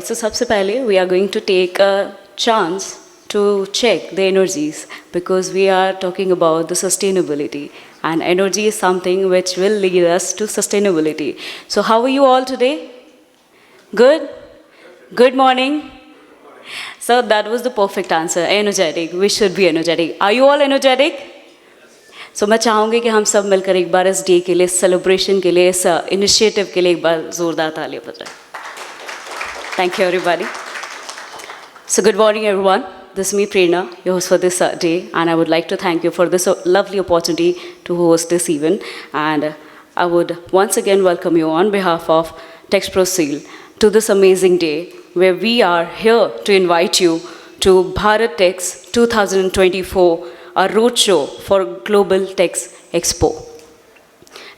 So सबसे पहले we are going to take a chance to check the energies because we are talking about the sustainability and energy is something which will lead us to sustainability. So how are you all today? Good? Good morning. So that was the perfect answer. Energetic. We should be energetic. Are you all energetic? So मैं चाहूँगी कि हम सब मिलकर एक बार इस day के लिए, सेलिब्रेशन के लिए, इस इनिशिएटिव के लिए एक बार ज़ोरदार तालियां बजाएं. Thank you, everybody. So good morning, everyone. This is me, Prerna, your host for this day, and I would like to thank you for this lovely opportunity to host this event. And I would once again welcome you on behalf of Tex Seal to this amazing day where we are here to invite you to Bharat Tex 2024, a roadshow for Global Tex Expo.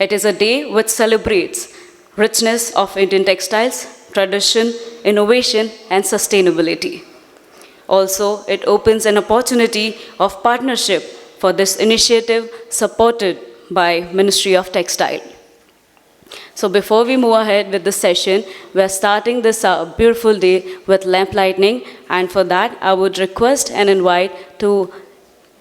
It is a day which celebrates richness of Indian textiles, tradition, innovation, and sustainability. Also, it opens an opportunity of partnership for this initiative supported by Ministry of Textile. So before we move ahead with the session, we are starting this beautiful day with lamp lighting, and for that, I would request and invite to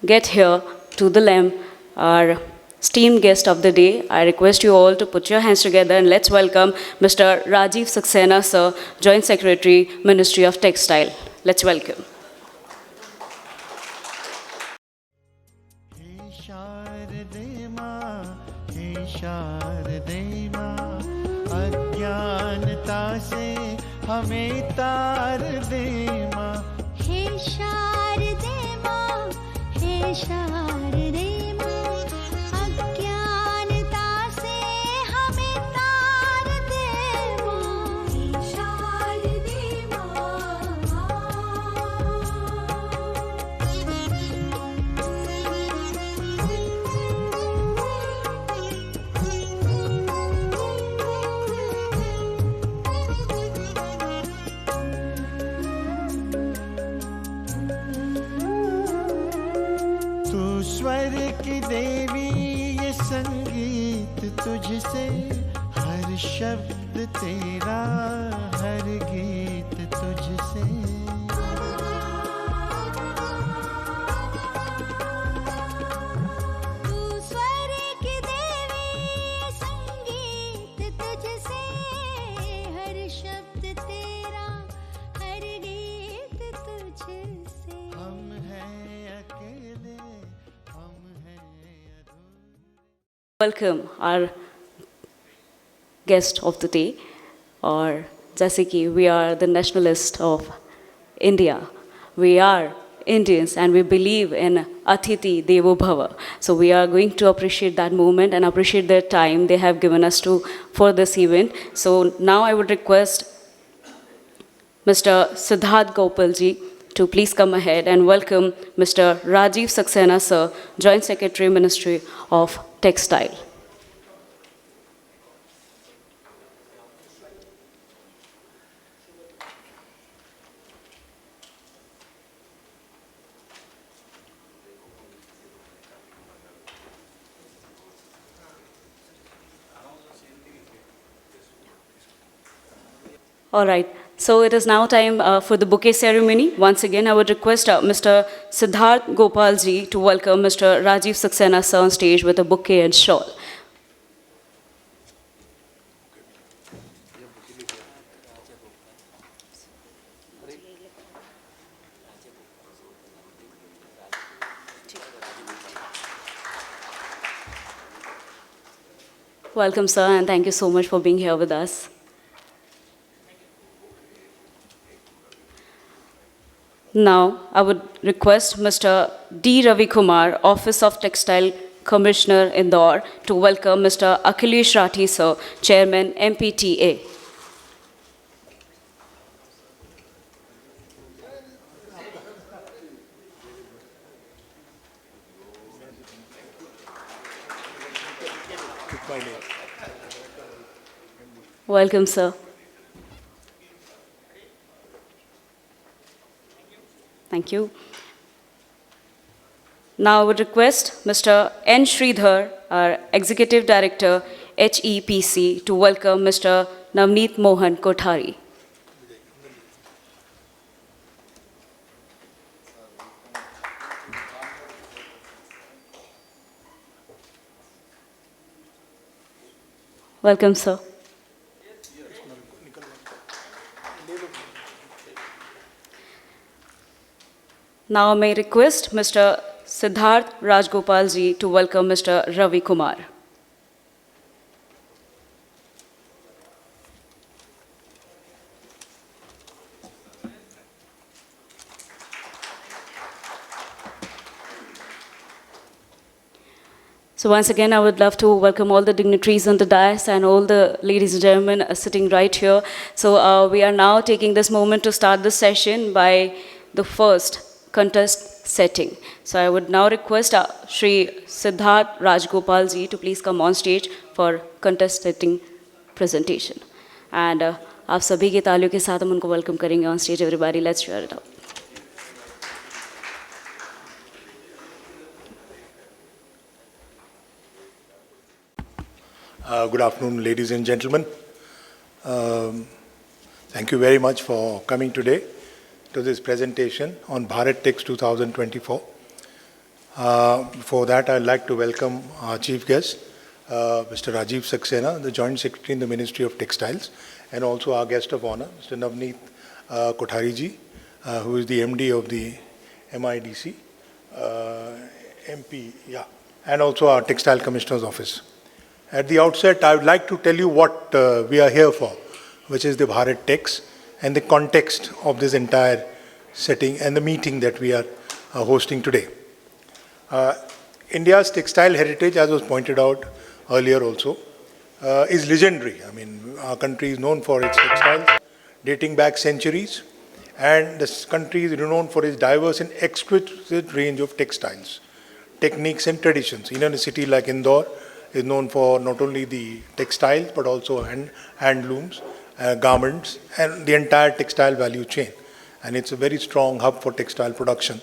get here to the lamp our esteemed guest of the day. I request you all to put your hands together and let's welcome Mr. Rajiv Saxena, sir, Joint Secretary, Ministry of Textile. Let's welcome. अज्ञान अज्ञानता से हमें तार दे माँ। हे शारदे माँ, हे शारदे माँ, अज्ञानता से हमें तार दे माँ। हे शारदे तू स्वर की देवी ये संगीत तुझसे, हर शब्द तेरा हर गीत तुझसे। तू स्वर की देवी, संगीत तुझसे, हर शब्द तेरा हर गीत तुझसे। हम हैं अकेले, हम हैं अधूरे। Welcome our guest of the day, और जैसे कि we are the nationalists of India, we are Indians and we believe in Atiti Devo Bhava. So we are going to appreciate that moment and appreciate their time they have given us to for this event. So now I would request Mr. Siddharth Gopalji to please come ahead and welcome Mr. Rajiv Saxena sir, Joint Secretary Ministry of Textile. All right, so it is now time for the bouquet ceremony. Once again, I would request Mr. Siddharth Gopalji to welcome Mr. Rajiv Saxena sir on stage with a bouquet and shawl. Welcome, sir, and thank you so much for being here with us. Now, I would request Mr. D. Ravi Kumar, Office of Textile Commissioner, Indore, to welcome Mr. Akhilesh Rathi, sir, Chairman, MPTA. Welcome, sir. Thank you. Now I would request Mr. N. Sridhar, our Executive Director, HEPC, to welcome Mr. Navneet Mohan Kothari. Welcome, sir. Now may I request Mr. Siddharth Rajgopalji to welcome Mr. Ravi Kumar. So once again, I would love to welcome all the dignitaries on the dais and all the ladies and gentlemen sitting right here. So we are now taking this moment to start the session by the first contest setting. So I would now request Shri Siddharth Rajgopalji to please come on stage for contest setting presentation. And आप सभी के तालियों के साथ हम उनको welcome करेंगे on stage. Everybody, let's cheer it up. Good afternoon, ladies and gentlemen. Thank you very much for coming today to this presentation on Bharat Tex 2024. Before that, I'd like to welcome our chief guest, Mr. Rajiv Saxena, the Joint Secretary in the Ministry of Textiles, and also our guest of honor, Mr. Navneet Kothari ji, who is the MD of the MIDC, MP, and also our Textile Commissioner's Office. At the outset, I would like to tell you what we are here for. which is the Bharat Tex, and the context of this entire setting and the meeting that we are hosting today. India's textile heritage, as was pointed out earlier also, is legendary. I mean, our country is known for its textiles dating back centuries, and this country is renowned for its diverse and exquisite range of textiles, techniques and traditions. Even a city like Indore is known for not only the textiles but also handlooms, garments, and the entire textile value chain. And it's a very strong hub for textile production.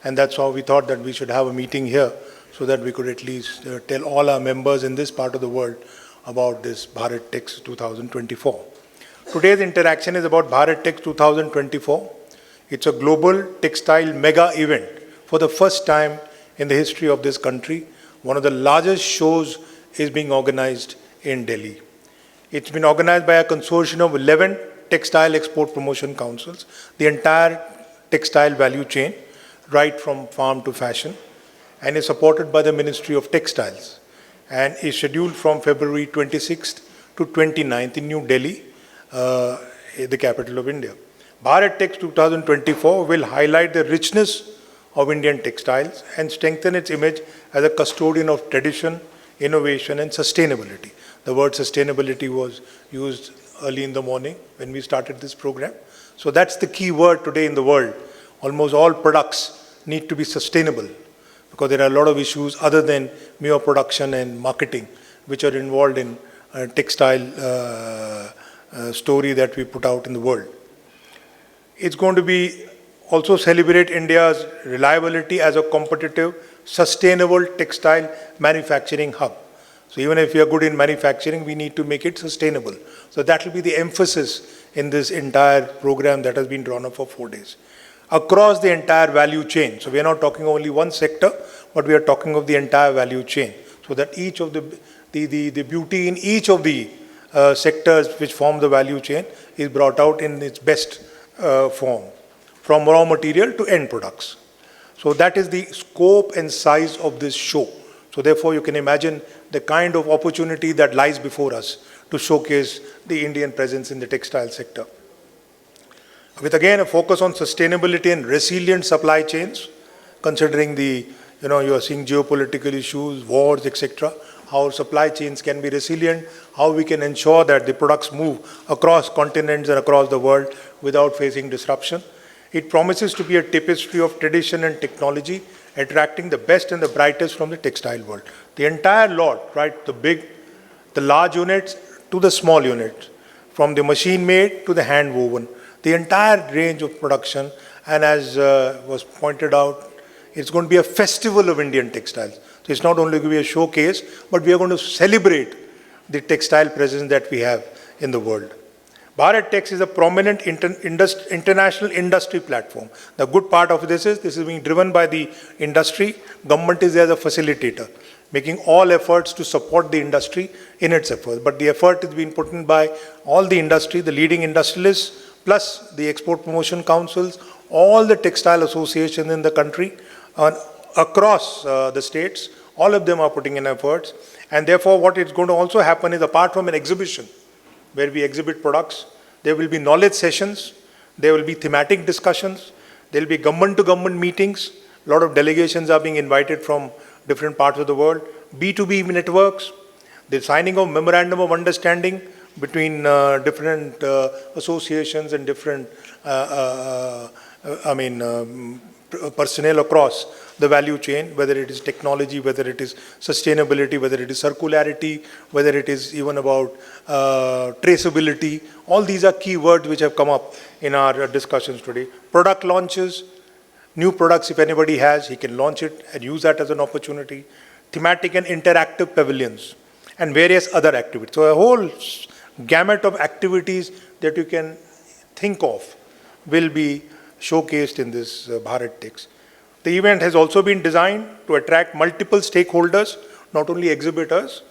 And that's how we thought that we should have a meeting here so that we could at least tell all our members in this part of the world about this Bharat Tex 2024. Today's interaction is about Bharat Tex 2024. It's a global textile mega event for the first time in the history of this country. One of the largest shows is being organized in Delhi. It's been organized by a consortium of 11 textile export promotion councils, the entire textile value chain, right from farm to fashion, and is supported by the Ministry of Textiles, and is scheduled from February 26th to 29th in New Delhi, the capital of India. Bharat Tex 2024 will highlight the richness of Indian textiles and strengthen its image as a custodian of tradition, innovation, and sustainability. The word sustainability was used early in the morning when we started this program. So that's the key word today in the world. Almost all products need to be sustainable because there are a lot of issues other than mere production and marketing which are involved in textile story that we put out in the world. It's going to be also celebrate India's reliability as a competitive, sustainable textile manufacturing hub. So even if we are good in manufacturing, we need to make it sustainable. So that will be the emphasis in this entire program that has been drawn up for 4 days. Across the entire value chain. So we are not talking only one sector, but we are talking of the entire value chain. So that each of the beauty in each of the sectors which form the value chain is brought out in its best form, from raw material to end products. So that is the scope and size of this show. So therefore you can imagine the kind of opportunity that lies before us to showcase the Indian presence in the textile sector. With again a focus on sustainability and resilient supply chains, considering the, you are seeing geopolitical issues, wars, etc., how supply chains can be resilient, how we can ensure that the products move across continents and across the world without facing disruption. It promises to be a tapestry of tradition and technology, attracting the best and the brightest from the textile world. The entire lot, right, the large units to the small units, from the machine made to the hand woven, the entire range of production, and as was pointed out, it's going to be a festival of Indian textiles. So it's not only going to be a showcase, but we are going to celebrate the textile presence that we have in the world. Bharat Tex is a prominent international industry platform. The good part of this is being driven by the industry. Government is there as a facilitator, making all efforts to support the industry in its efforts. But the effort is being put in by all the industry, the leading industrialists, plus the export promotion councils, all the textile associations in the country, across the states. All of them are putting in efforts. And therefore, what is going to also happen is, apart from an exhibition, where we exhibit products, there will be knowledge sessions, there will be thematic discussions, there will be government-to-government meetings. A lot of delegations are being invited from different parts of the world. B2B networks, the signing of memorandum of understanding between different associations and different, personnel across the value chain, whether it is technology, whether it is sustainability, whether it is circularity, whether it is even about traceability. All these are key words which have come up in our discussions today. Product launches, new products, if anybody has, he can launch it and use that as an opportunity. Thematic and interactive pavilions and various other activities. So a whole gamut of activities that you can think of will be showcased in this Bharat Tex. The event has also been designed to attract multiple stakeholders, not only exhibitors,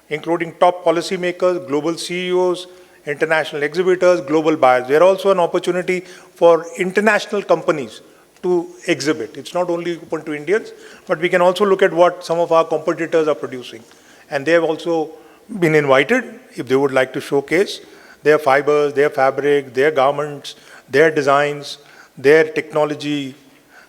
including top policymakers, global CEOs, international exhibitors, global buyers. There are also an opportunity for international companies to exhibit. It's not only open to Indians, but we can also look at what some of our competitors are producing. And they have also been invited, if they would like to showcase their fibers, their fabric, their garments, their designs, their technology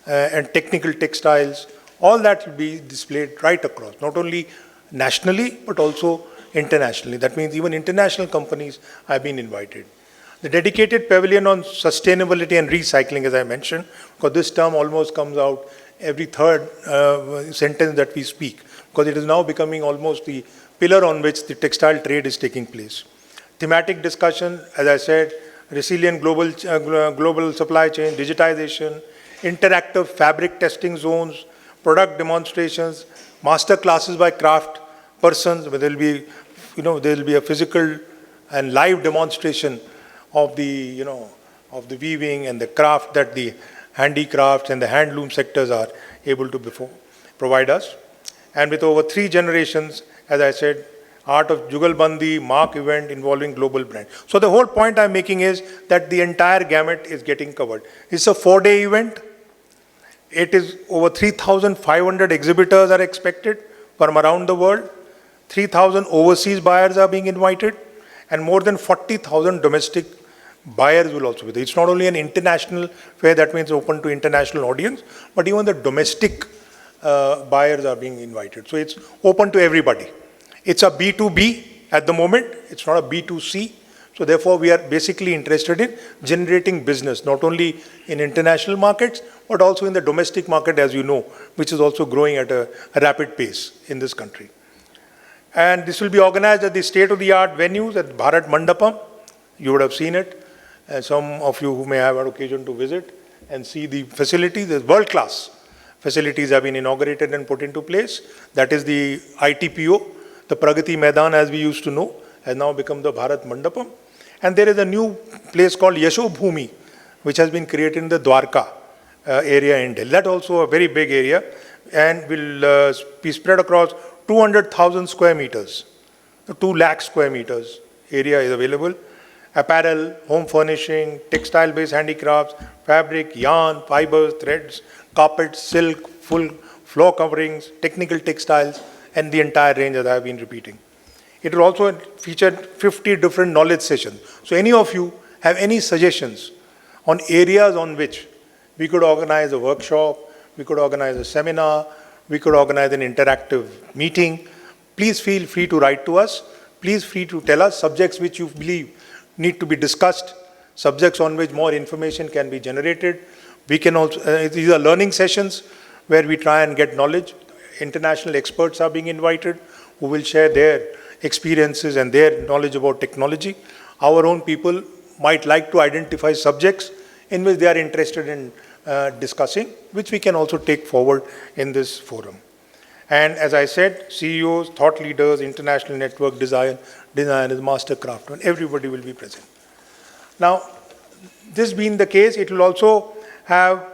and technical textiles, all that will be displayed right across, not only nationally but also internationally. That means even international companies have been invited. The dedicated pavilion on sustainability and recycling, as I mentioned, because this term almost comes out every third sentence that we speak, because it is now becoming almost the pillar on which the textile trade is taking place. Thematic discussion, as I said, resilient global supply chain, digitization, interactive fabric testing zones, product demonstrations, master classes by craft persons, where there will be a physical and live demonstration of the, of the weaving and the craft that the handicrafts and the handloom sectors are able to provide us. And with over 3 generations, as I said, art of Jugalbandi, mark event involving global brand. So the whole point I'm making is that the entire gamut is getting covered. It's a 4-day event. It is over 3,500 exhibitors are expected from around the world. 3,000 overseas buyers are being invited, and more than 40,000 domestic buyers will also be there. It's not only an international fair, that means open to international audience, but even the domestic buyers are being invited. So it's open to everybody. It's a B2B at the moment. It's not a B2C. So therefore, we are basically interested in generating business, not only in international markets, but also in the domestic market, as you know, which is also growing at a rapid pace in this country. And this will be organized at the state-of-the-art venues at Bharat Mandapam. You would have seen it. Some of you who may have had occasion to visit and see the facilities, the world-class facilities have been inaugurated and put into place. That is the ITPO, the Pragati Maidan, as we used to know, has now become the Bharat Mandapam. And there is a new place called Yashobhoomi, which has been created in the Dwarka area in Delhi. That also a very big area and will be spread across 200,000 square meters. 2 lakh square meters area is available. Apparel, home furnishing, textile-based handicrafts, fabric, yarn, fibers, threads, carpets, silk, full floor coverings, technical textiles, and the entire range that I have been repeating. It will also feature 50 different knowledge sessions. So any of you have any suggestions on areas on which we could organize a workshop, we could organize a seminar, we could organize an interactive meeting, please feel free to write to us. Please free to tell us subjects which you believe need to be discussed, subjects on which more information can be generated. We can also, these are learning sessions where we try and get knowledge. International experts are being invited who will share their experiences and their knowledge about technology. Our own people might like to identify subjects in which they are interested in discussing, which we can also take forward in this forum. And as I said, CEOs, thought leaders, international network, designers, master craftsmen, everybody will be present. Now, this being the case, it will also have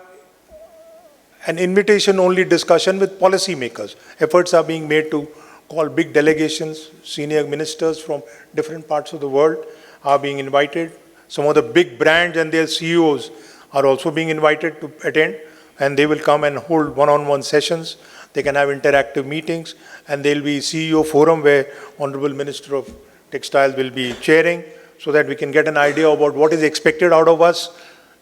an invitation-only discussion with policymakers. Efforts are being made to call big delegations, senior ministers from different parts of the world are being invited. Some of the big brands and their CEOs are also being invited to attend, and they will come and hold one-on-one sessions. They can have interactive meetings, and there will be CEO forum where Honorable Minister of Textiles will be chairing, so that we can get an idea about what is expected out of us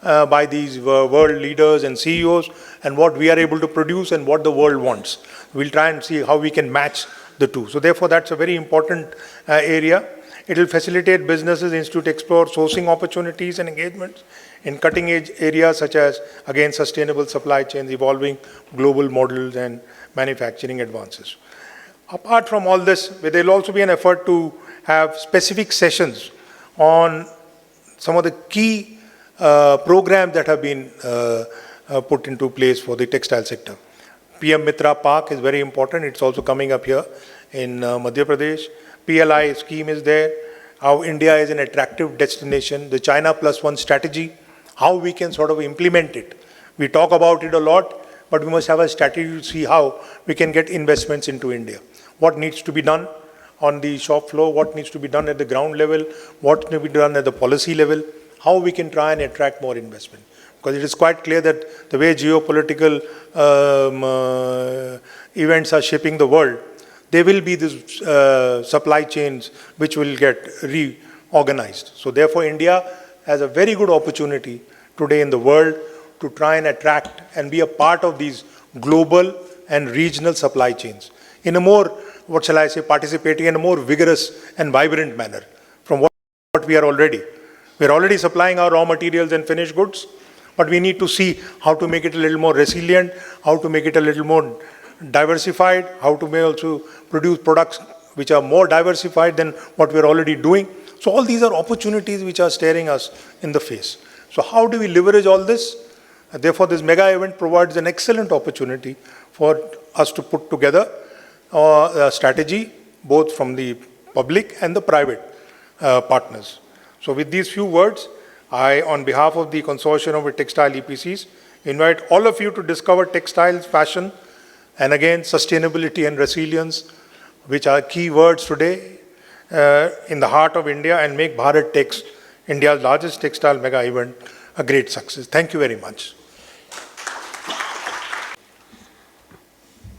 by these world leaders and CEOs, and what we are able to produce and what the world wants. We'll try and see how we can match the two. So therefore, that's a very important area. It will facilitate businesses, institute explore sourcing opportunities and engagements in cutting edge areas such as, again, sustainable supply chains, evolving global models and manufacturing advances. Apart from all this, there will also be an effort to have specific sessions on some of the key programs that have been put into place for the textile sector. PM Mitra Park is very important. It's also coming up here in Madhya Pradesh. PLI scheme is there. How India is an attractive destination. The China Plus One strategy, how we can sort of implement it. We talk about it a lot, but we must have a strategy to see how we can get investments into India. What needs to be done on the shop floor, what needs to be done at the ground level, what needs to be done at the policy level, how we can try and attract more investment. Because it is quite clear that the way geopolitical events are shaping the world, there will be these supply chains which will get organized. So therefore, India has a very good opportunity today in the world to try and attract and be a part of these global and regional supply chains in a more, what shall I say, participating in a more vigorous and vibrant manner from what we are already. We are already supplying our raw materials and finished goods, but we need to see how to make it a little more resilient, how to make it a little more diversified, how to may also produce products which are more diversified than what we are already doing. So all these are opportunities which are staring us in the face. So how do we leverage all this? Therefore, this mega event provides an excellent opportunity for us to put together a strategy, both from the public and the private partners. So with these few words, I, on behalf of the Consortium of Textile EPCs, invite all of you to discover textiles, fashion, and again, sustainability and resilience, which are key words today in the heart of India, and make Bharat Tex, India's largest textile mega event, a great success. Thank you very much.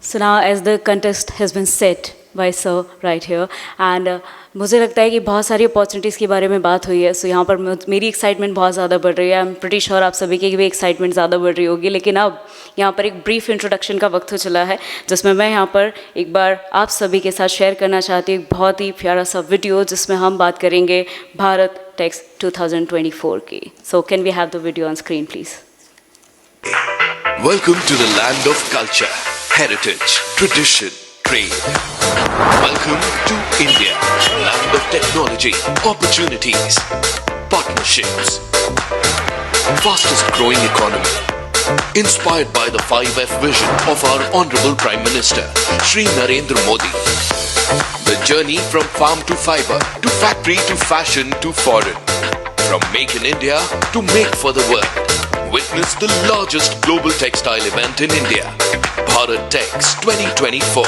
So now as the contest has been set by sir right here, and मुझे लगता है कि बहुत सारी opportunities के बारे में बात हुई है. सो यहाँ पर मेरी एक्साइटमेंट बहुत ज़्यादा बढ़ रही है. आई एम प्रीटी श्योर आप सभी की भी एक्साइटमेंट ज़्यादा बढ़ रही होगी. लेकिन अब यहाँ पर एक ब्रीफ इंट्रोडक्शन का वक्त हो चला है, जिसमें मैं यहाँ पर एक बार आप सभी के साथ शेयर करना चाहती हूँ एक बहुत ही प्यारा सा वीडियो, जिसमें हम बात करेंगे भारत टेक्स 2024 की. So can we have the video on screen please. Welcome to the land of culture, heritage, tradition, trade. Welcome to India, land of technology, opportunities, partnerships, fastest growing economy. Inspired by the 5F vision of our Honorable Prime Minister, Shri Narendra Modi. The journey from farm to fiber, to factory to fashion to foreign. From Make in India to Make for the World. Witness the largest global textile event in India, Bharat Tex 2024.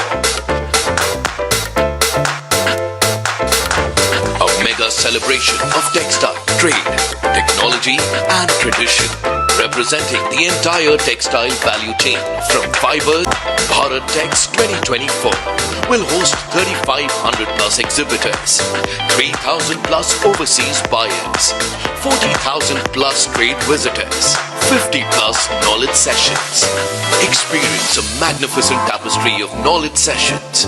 A mega celebration of textile, trade, technology and tradition. Representing the entire textile value chain from fiber, Bharat Tex 2024 will host 3,500 plus exhibitors, 3,000 plus overseas buyers, 40,000 plus trade visitors, 50 plus knowledge sessions. Experience a magnificent tapestry of knowledge sessions,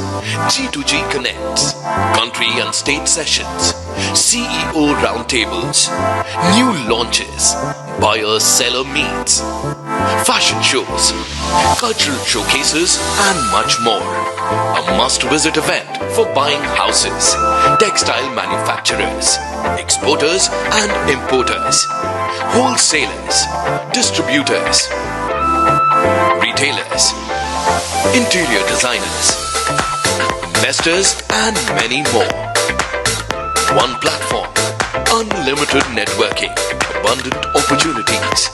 G2G connects, country and state sessions, CEO roundtables, new launches, buyer-seller meets, fashion shows, cultural showcases and much more. A must-visit event for buying houses, textile manufacturers, exporters and importers, wholesalers, distributors, retailers, interior designers, investors and many more. One platform, unlimited networking, abundant opportunities.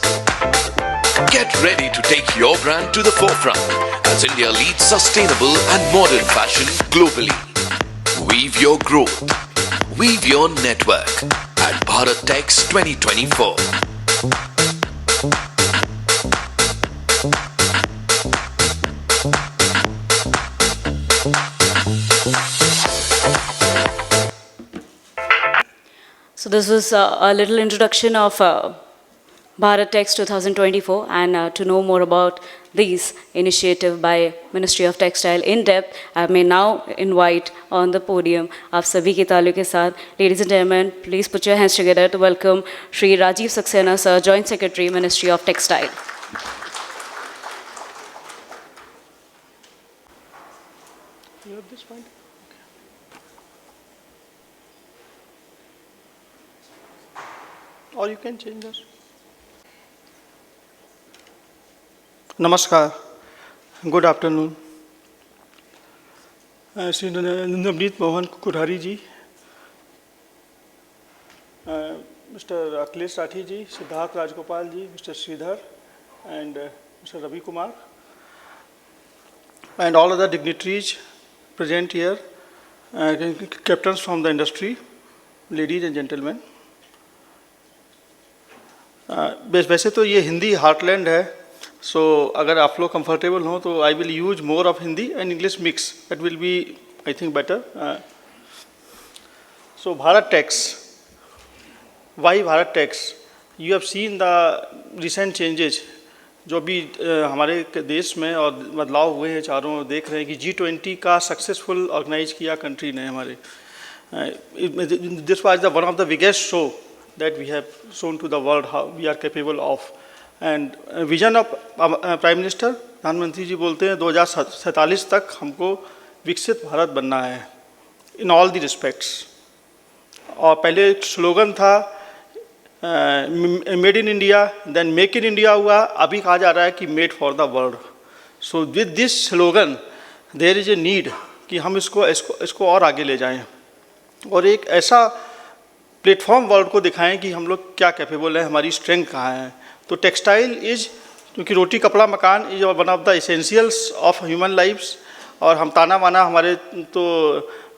Get ready to take your brand to the forefront as India leads sustainable and modern fashion globally. Weave your growth, weave your network at Bharat Tex 2024. So this was a little introduction of Bharat Tex 2024, and to know more about this initiative by Ministry of Textile in depth, I may now invite on the podium आप सभी के तालियों के साथ, ladies and gentlemen, please put your hands together to welcome Shri Rajiv Saxena, Sir, Joint Secretary, Ministry of Textile. You have this point? Okay. Or you can change that. Namaskar. Good afternoon. Shri Navneet Mohan Kothari ji, Mr. Akhilesh Rathi ji, Siddharth Rajgopal ji, Mr. Sridhar, and Mr. Ravi Kumar, and all other dignitaries present here, captains from the industry, ladies and gentlemen. वैसे तो ये Hindi heartland है, सो अगर आप लोग comfortable हो तो I will use more of Hindi and English mix, that will be I think better. So Bharat Tex why Bharat Tex, you have seen the recent changes जो भी हमारे देश में और बदलाव हुए हैं, चारों ओर देख रहे हैं कि G20 का सक्सेसफुल ऑर्गेनाइज किया कंट्री ने हमारे. This was the one of the biggest show that we have shown to the world how we are capable of. And vision of Prime Minister, प्रधानमंत्री जी बोलते हैं 2047 तक हमको विकसित भारत बनना है in all the respects. और पहले एक स्लोगन था made in India, then make in India हुआ, अभी कहा जा रहा है कि made for the world. So with this slogan there is a need कि हम इसको और आगे ले जाएं और एक ऐसा प्लेटफॉर्म वर्ल्ड को दिखाएं कि हम लोग क्या कैपेबल है, हमारी स्ट्रेंथ कहाँ है. तो टेक्सटाइल इज़, क्योंकि roti kapda makaan is one of the essentials of human lifes, और हम ताना माना हमारे तो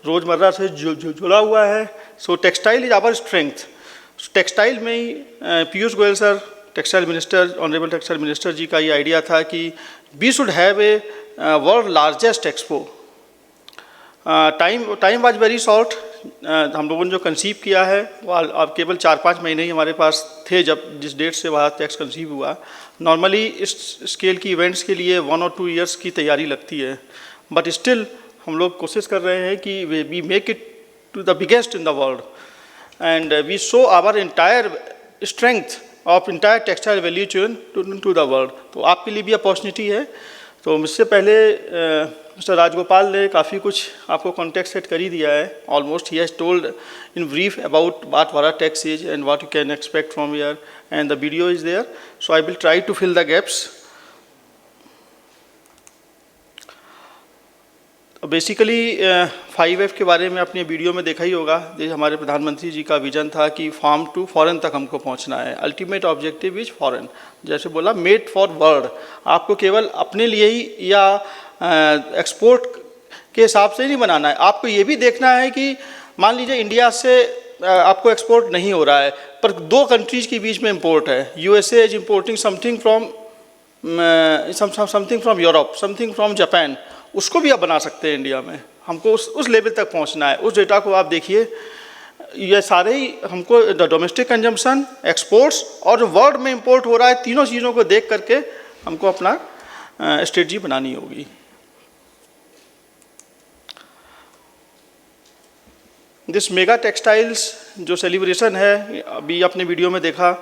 रोज़मर्रा से जुड़ा हुआ है. So textile is our strength. Textile में ही Piyush Goyal sir, textile minister, honourable textile minister ji का ये आइडिया था कि we should have a world largest expo. Time was very short. हम लोगों ने जो कंसीव किया है वो अब केवल 4-5 महीने ही हमारे पास थे जब जिस डेट से भारत टैक्स कंसीव हुआ. नॉर्मली इस स्केल की इवेंट्स के लिए 1 और 2 ईयर्स की तैयारी लगती है, बट स्टिल हम लोग कोशिश कर रहे हैं कि we make it to the biggest in the world and we show our entire strength of entire textile value chain to the world. तो आपके लिए भी अपॉर्चुनिटी है. तो मुझसे पहले मिस्टर राजगोपाल ने काफ़ी कुछ आपको कॉन्टेक्स्ट सेट कर ही दिया है. ऑलमोस्ट ही has told in brief about what Bharat Tex is and what you can expect from here, and the video is there. So I will try to fill the gaps. Basically 5F के बारे में आपने video में देखा ही होगा. जैसे हमारे प्रधानमंत्री जी का विजन था कि फार्म टू फॉरेन तक हमको पहुंचना है. Ultimate objective is foreign. जैसे बोला मेड फॉर वर्ल्ड. आपको केवल अपने लिए ही या एक्सपोर्ट के हिसाब से नहीं बनाना है, आपको ये भी देखना है कि मान लीजिए इंडिया से आपको एक्सपोर्ट नहीं हो रहा है पर 2 कंट्रीज़ के बीच में इम्पोर्ट है. USA is importing something from Europe, something from Japan, उसको भी आप बना सकते हैं इंडिया में. हमको उस लेवल तक पहुंचना है. उस डेटा को आप देखिए, ये सारे ही हमको डोमेस्टिक कंजम्पशन, एक्सपोर्ट्स और जो वर्ल्ड में इंपोर्ट हो रहा है, तीनों चीज़ों को देख करके हमको अपना स्ट्रेटजी बनानी होगी. दिस मेगा टेक्सटाइल्स जो सेलिब्रेशन है, अभी आपने वीडियो में देखा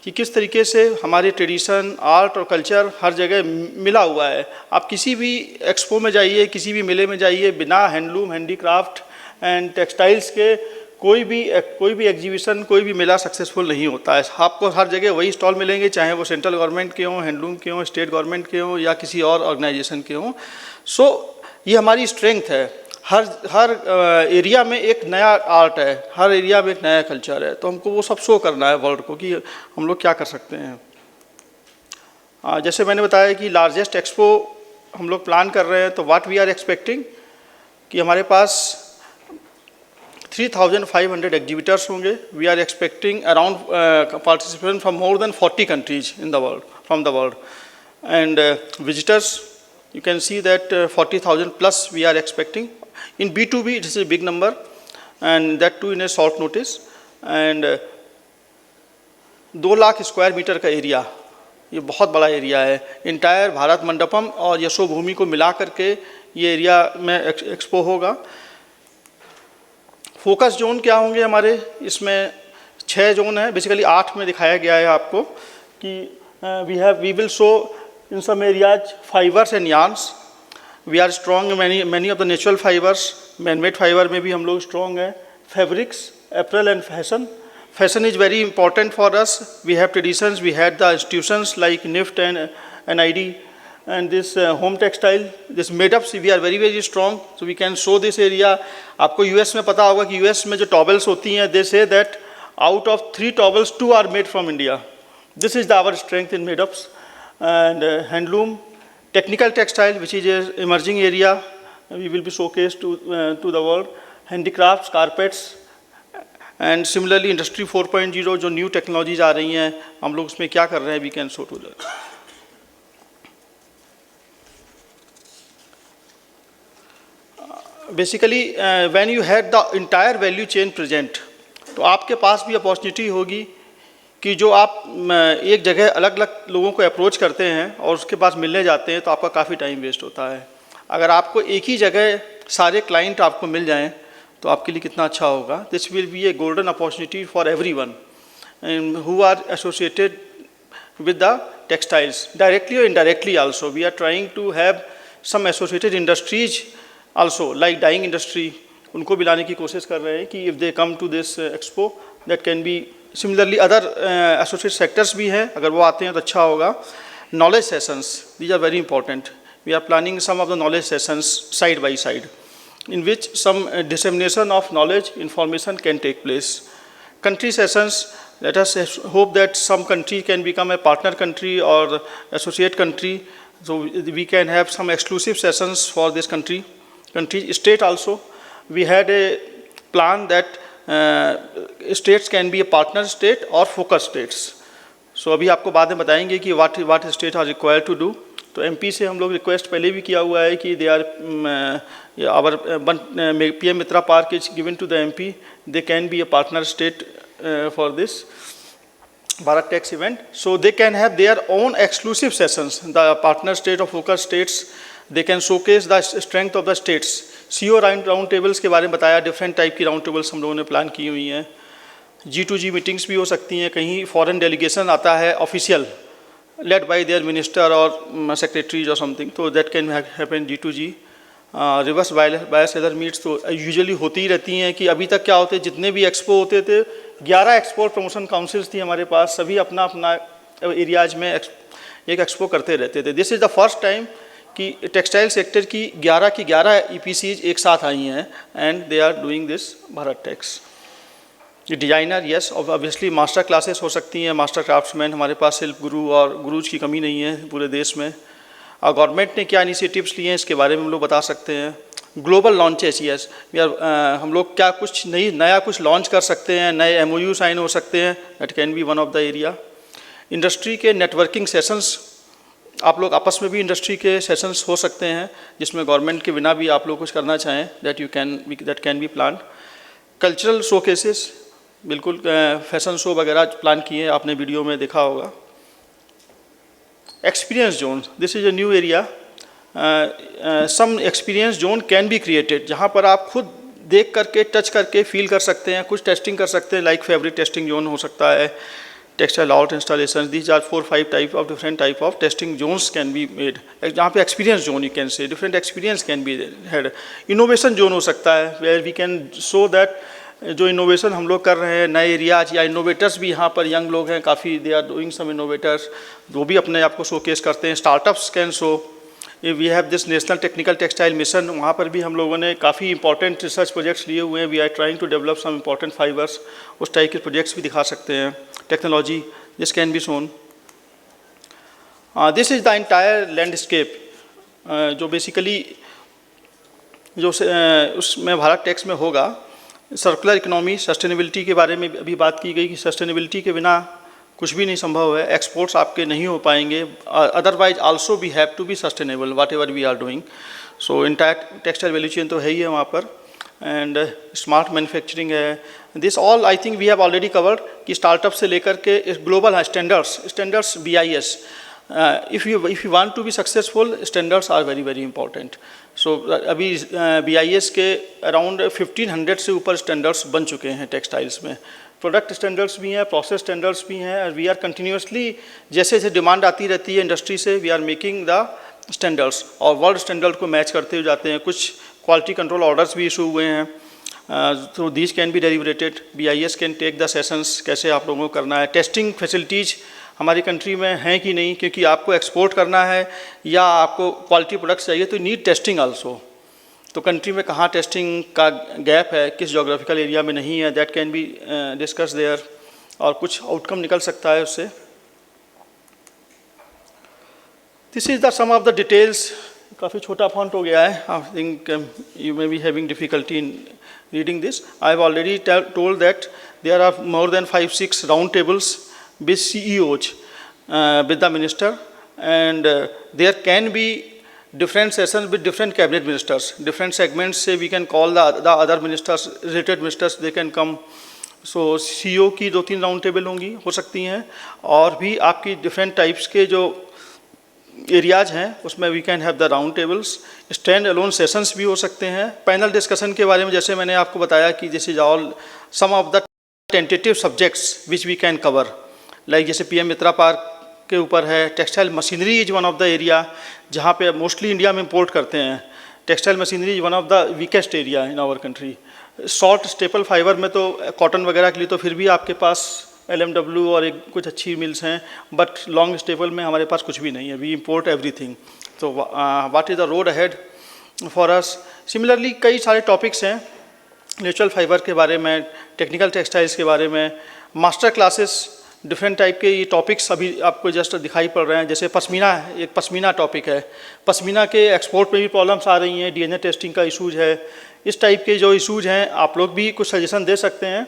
कि किस तरीके से हमारे ट्रेडिशन, आर्ट और कल्चर हर जगह मिला हुआ है. आप किसी भी एक्सपो में जाइए, किसी भी मेले में जाइए, बिना हैंडलूम, हैंडीक्राफ्ट एंड टेक्सटाइल्स के कोई भी एग्जीबिशन, कोई भी मेला सक्सेसफुल नहीं होता है. आपको हर जगह वही स्टॉल मिलेंगे, चाहे वो सेंट्रल गवर्नमेंट के हों, हैंडलूम के हों, स्टेट गवर्नमेंट के हों या किसी और ऑर्गेनाइजेशन के हों. सो ये हमारी स्ट्रेंथ है. हर एरिया में एक नया आर्ट है, हर एरिया में एक नया कल्चर है. तो हमको वो सब शो करना है वर्ल्ड को कि हम लोग क्या कर सकते हैं. जैसे मैंने बताया कि लार्जेस्ट एक्सपो हम लोग प्लान कर रहे हैं, तो व्हाट वी आर एक्सपेक्टिंग कि हमारे पास 3,500 एग्जिबिटर्स होंगे. We are expecting around participant from more than 40 countries in the world, from the world, and visitors you can see that 40,000 plus we are expecting. In B2B it is a big number, and that too in a short notice. And 2 lakh square metre का area, ये बहुत बड़ा area है. Entire Bharat Mandapam और यशोभूमि को मिला करके ये एरिया में एक्सपो होगा. फोकस जोन क्या होंगे हमारे, इसमें 6 जोन है, बेसिकली 8 में दिखाया गया है आपको कि we will show in some areas fibers and yarns. We are strong in many of the natural fibers. Man-made fiber में भी हम लोग strong हैं. Fabrics, apparel and fashion. Fashion is very important for us. We have traditions. We had the institutions like NIFT and ID, and this home textile, this made-ups. We are very strong. So we can show this area. आपको US में पता होगा कि US में जो towels होती हैं, they say that out of 3 towels 2 are made from India. This is our strength in made-ups. And handloom, technical textile, which is an emerging area, we will be showcased to the world. Handicrafts, carpets, and similarly industry 4.0 जो new technologies आ रही हैं, हम लोग उसमें क्या कर रहे हैं, we can show to that. Basically, when you had the entire value chain present, तो आपके पास भी अपॉर्चुनिटी होगी कि जो आप एक जगह अलग अलग लोगों को अप्रोच करते हैं और उसके पास मिलने जाते हैं तो आपका काफ़ी टाइम वेस्ट होता है। अगर आपको एक ही जगह सारे क्लाइंट आपको मिल जाएं तो आपके लिए कितना अच्छा होगा। This will be a golden opportunity for everyone who are associated with the textiles directly or indirectly also. We are trying to have some associated industries also like dyeing industry, उनको भी लाने की कोशिश कर रहे हैं कि if they come to this expo that can be similarly other associated sectors भी हैं, अगर वो आते हैं तो अच्छा होगा। Knowledge sessions, these are very important. We are planning some of the knowledge sessions side by side in which some dissemination of knowledge information can take place. Country sessions, let us hope that some country can become a partner country or associate country, so we can have some exclusive sessions for this country. State also, we had a plan that states can be a partner state or focus states. So अभी आपको बाद में बताएंगे कि what states are required to do. तो MP से हम लोग रिक्वेस्ट पहले भी किया हुआ है कि they are our PM MITRA park is given to the MP, they can be a partner state for this Bharat Tex event. So they can have their own exclusive sessions. The partner state or focus states, they can showcase the strength of the states. CO round tables के बारे में बताया, different type की round tables हम लोगों ने plan की हुई हैं। G2G meetings भी हो सकती हैं, कहीं foreign delegation आता है official led by their minister or secretaries or something, so that can happen G2G. Reverse bias other meets तो यूजुअली होती ही रहती हैं कि अभी तक क्या होते जितने भी एक्सपो होते थे 11 एक्सपोर्ट प्रमोशन काउंसिल्स थी हमारे पास, सभी अपना अपना एरियाज में एक एक्सपो करते रहते थे। This is the first time कि टेक्सटाइल सेक्टर की 11 EPCs एक साथ आई हैं and they are doing this Bharat Tex. Designer yes obviously master classes हो सकती हैं, मास्टर क्राफ्ट्समैन हमारे पास शिल्प गुरु और गुरुज की कमी नहीं है पूरे देश में। और गवर्नमेंट ने क्या इनिशिएटिव्स लिए हैं इसके बारे में हम लोग बता सकते हैं। ग्लोबल लॉन्चेस यस हम लोग क्या कुछ नया कुछ लॉन्च कर सकते हैं, नए MOU साइन हो सकते हैं, that can B one of the area. Industry के नेटवर्किंग सेशंस, आप लोग आपस में भी इंडस्ट्री के सेशंस हो सकते हैं जिसमें गवर्नमेंट के बिना भी आप लोग कुछ करना चाहें, that can be plan. Cultural showcases, बिल्कुल फैशन शो वगैरह प्लान किए आपने वीडियो में देखा होगा। Experience zone, this is a new area. Some experience zone can be created, जहाँ पर आप खुद देख करके टच करके फील कर सकते हैं, कुछ टेस्टिंग कर सकते हैं, लाइक फैब्रिक टेस्टिंग जोन हो सकता है, textile out installation, these are 4-5 type of different type of testing zones can be made. जहाँ पे experience zone you can say different experience can be had. Innovation zone हो सकता है where we can show that जो innovation हम लोग कर रहे हैं नए एरियाज या इनोवेटर्स भी यहाँ पर यंग लोग हैं काफ़ी, they are doing some innovators, वो भी अपने आप को शोकेस करते हैं। Startups can show, we have this national technical textile mission, वहाँ पर भी हम लोगों ने काफ़ी इंपॉर्टेंट रिसर्च प्रोजेक्ट्स लिए हुए हैं। We are trying to develop some important fibres, उस टाइप के प्रोजेक्ट्स भी दिखा सकते हैं। Technology, this can be shown. This is the entire landscape जो बेसिकली जो उसमें भारत टेक्स में होगा। सर्कुलर इकोनॉमी, सस्टेनेबिलिटी के बारे में अभी बात की गई कि सस्टेनेबिलिटी के बिना कुछ भी नहीं संभव है, एक्सपोर्ट्स आपके नहीं हो पाएंगे। Otherwise also we have to be sustainable whatever we are doing. So entire textile value chain तो है ही है वहाँ पर, एंड स्मार्ट मैन्युफैक्चरिंग है। This all I think we have already covered कि स्टार्टअप से लेकर के global standards BIS, if you want to be successful, standards are very very important. So अभी BIS के अराउंड 1500 से ऊपर स्टैंडर्ड्स बन चुके हैं टेक्सटाइल्स में। प्रोडक्ट स्टैंडर्ड्स भी हैं, प्रोसेस स्टैंडर्ड्स भी हैं, और वी आर कंटिन्यूसली जैसे जैसे डिमांड आती रहती है इंडस्ट्री से, we are making the standards और वर्ल्ड स्टैंडर्ड को मैच करते हुए जाते हैं। कुछ क्वालिटी कंट्रोल ऑर्डर्स भी इशू हुए हैं, तो these can be derivated. BIS can take the sessions, कैसे आप लोगों को करना है। टेस्टिंग फैसिलिटीज़ हमारी कंट्री में हैं कि नहीं, क्योंकि आपको एक्सपोर्ट करना है या आपको क्वालिटी प्रोडक्ट्स चाहिए तो नीड टेस्टिंग आल्सो। तो कंट्री में कहाँ टेस्टिंग का गैप है, किस जोग्राफिकल एरिया में नहीं है, that can be discuss there, और कुछ आउटकम निकल सकता है उससे। This is the some of the details. काफ़ी छोटा फॉन्ट हो गया है, I think you may be having difficulty in reading this. I have already told that there are more than 5-6 round tables with CEOs, with the minister, and there can be different sessions with different cabinet ministers, different segments. Say we can call the other ministers, related ministers, they can come. So CEO की 2-3 round table होंगी, हो सकती हैं, और भी आपकी different types के जो एरियाज हैं उसमें we can have the round tables, stand alone sessions भी हो सकते हैं। पैनल डिस्कशन के बारे में जैसे मैंने आपको बताया कि this is all some of the tentative subjects which we can cover, like जैसे पीएम मित्रा पार्क के ऊपर है। Textile machinery is one of the area जहाँ पे मोस्टली इंडिया में इम्पोर्ट करते हैं। Textile machinery is one of the weakest area in our country. Short staple fibre में तो कॉटन वगैरह के लिए तो फिर भी आपके पास LMW और एक कुछ अच्छी मिल्स हैं, बट लॉन्ग स्टेपल में हमारे पास कुछ भी नहीं है, वी इम्पोर्ट एवरीथिंग। तो what is the road ahead for us. Similarly कई सारे टॉपिक्स हैं नेचुरल फाइबर के बारे में, टेक्निकल टेक्सटाइल्स के बारे में, मास्टर क्लासेस, डिफरेंट टाइप के ये टॉपिक्स अभी आपको जस्ट दिखाई पड़ रहे हैं। जैसे पश्मीना, एक पश्मीना टॉपिक है, पश्मीना के एक्सपोर्ट में भी प्रॉब्लम्स आ रही हैं, DNA टेस्टिंग का इशूज़ है। इस टाइप के जो इशूज़ हैं आप लोग भी कुछ सजेशन दे सकते हैं।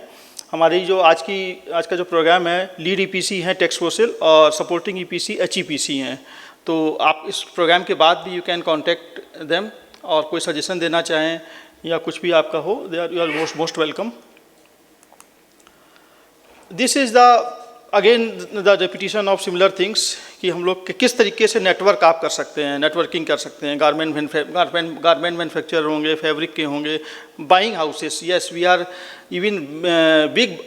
हमारी जो आज का जो प्रोग्राम है, लीड EPC हैं टेक्सफोसिल और सपोर्टिंग EPC HEPC हैं। तो आप इस प्रोग्राम के बाद भी यू कैन कॉन्टेक्ट देम, और कोई सजेशन देना चाहें या कुछ भी आपका हो, they are you are most welcome. This is the again the repetition of similar things कि हम लोग किस तरीके से नेटवर्क आप कर सकते हैं, नेटवर्किंग कर सकते हैं। गारमेंट मैन्युफैक्चरर होंगे, फैब्रिक के होंगे, buying houses, yes we are even big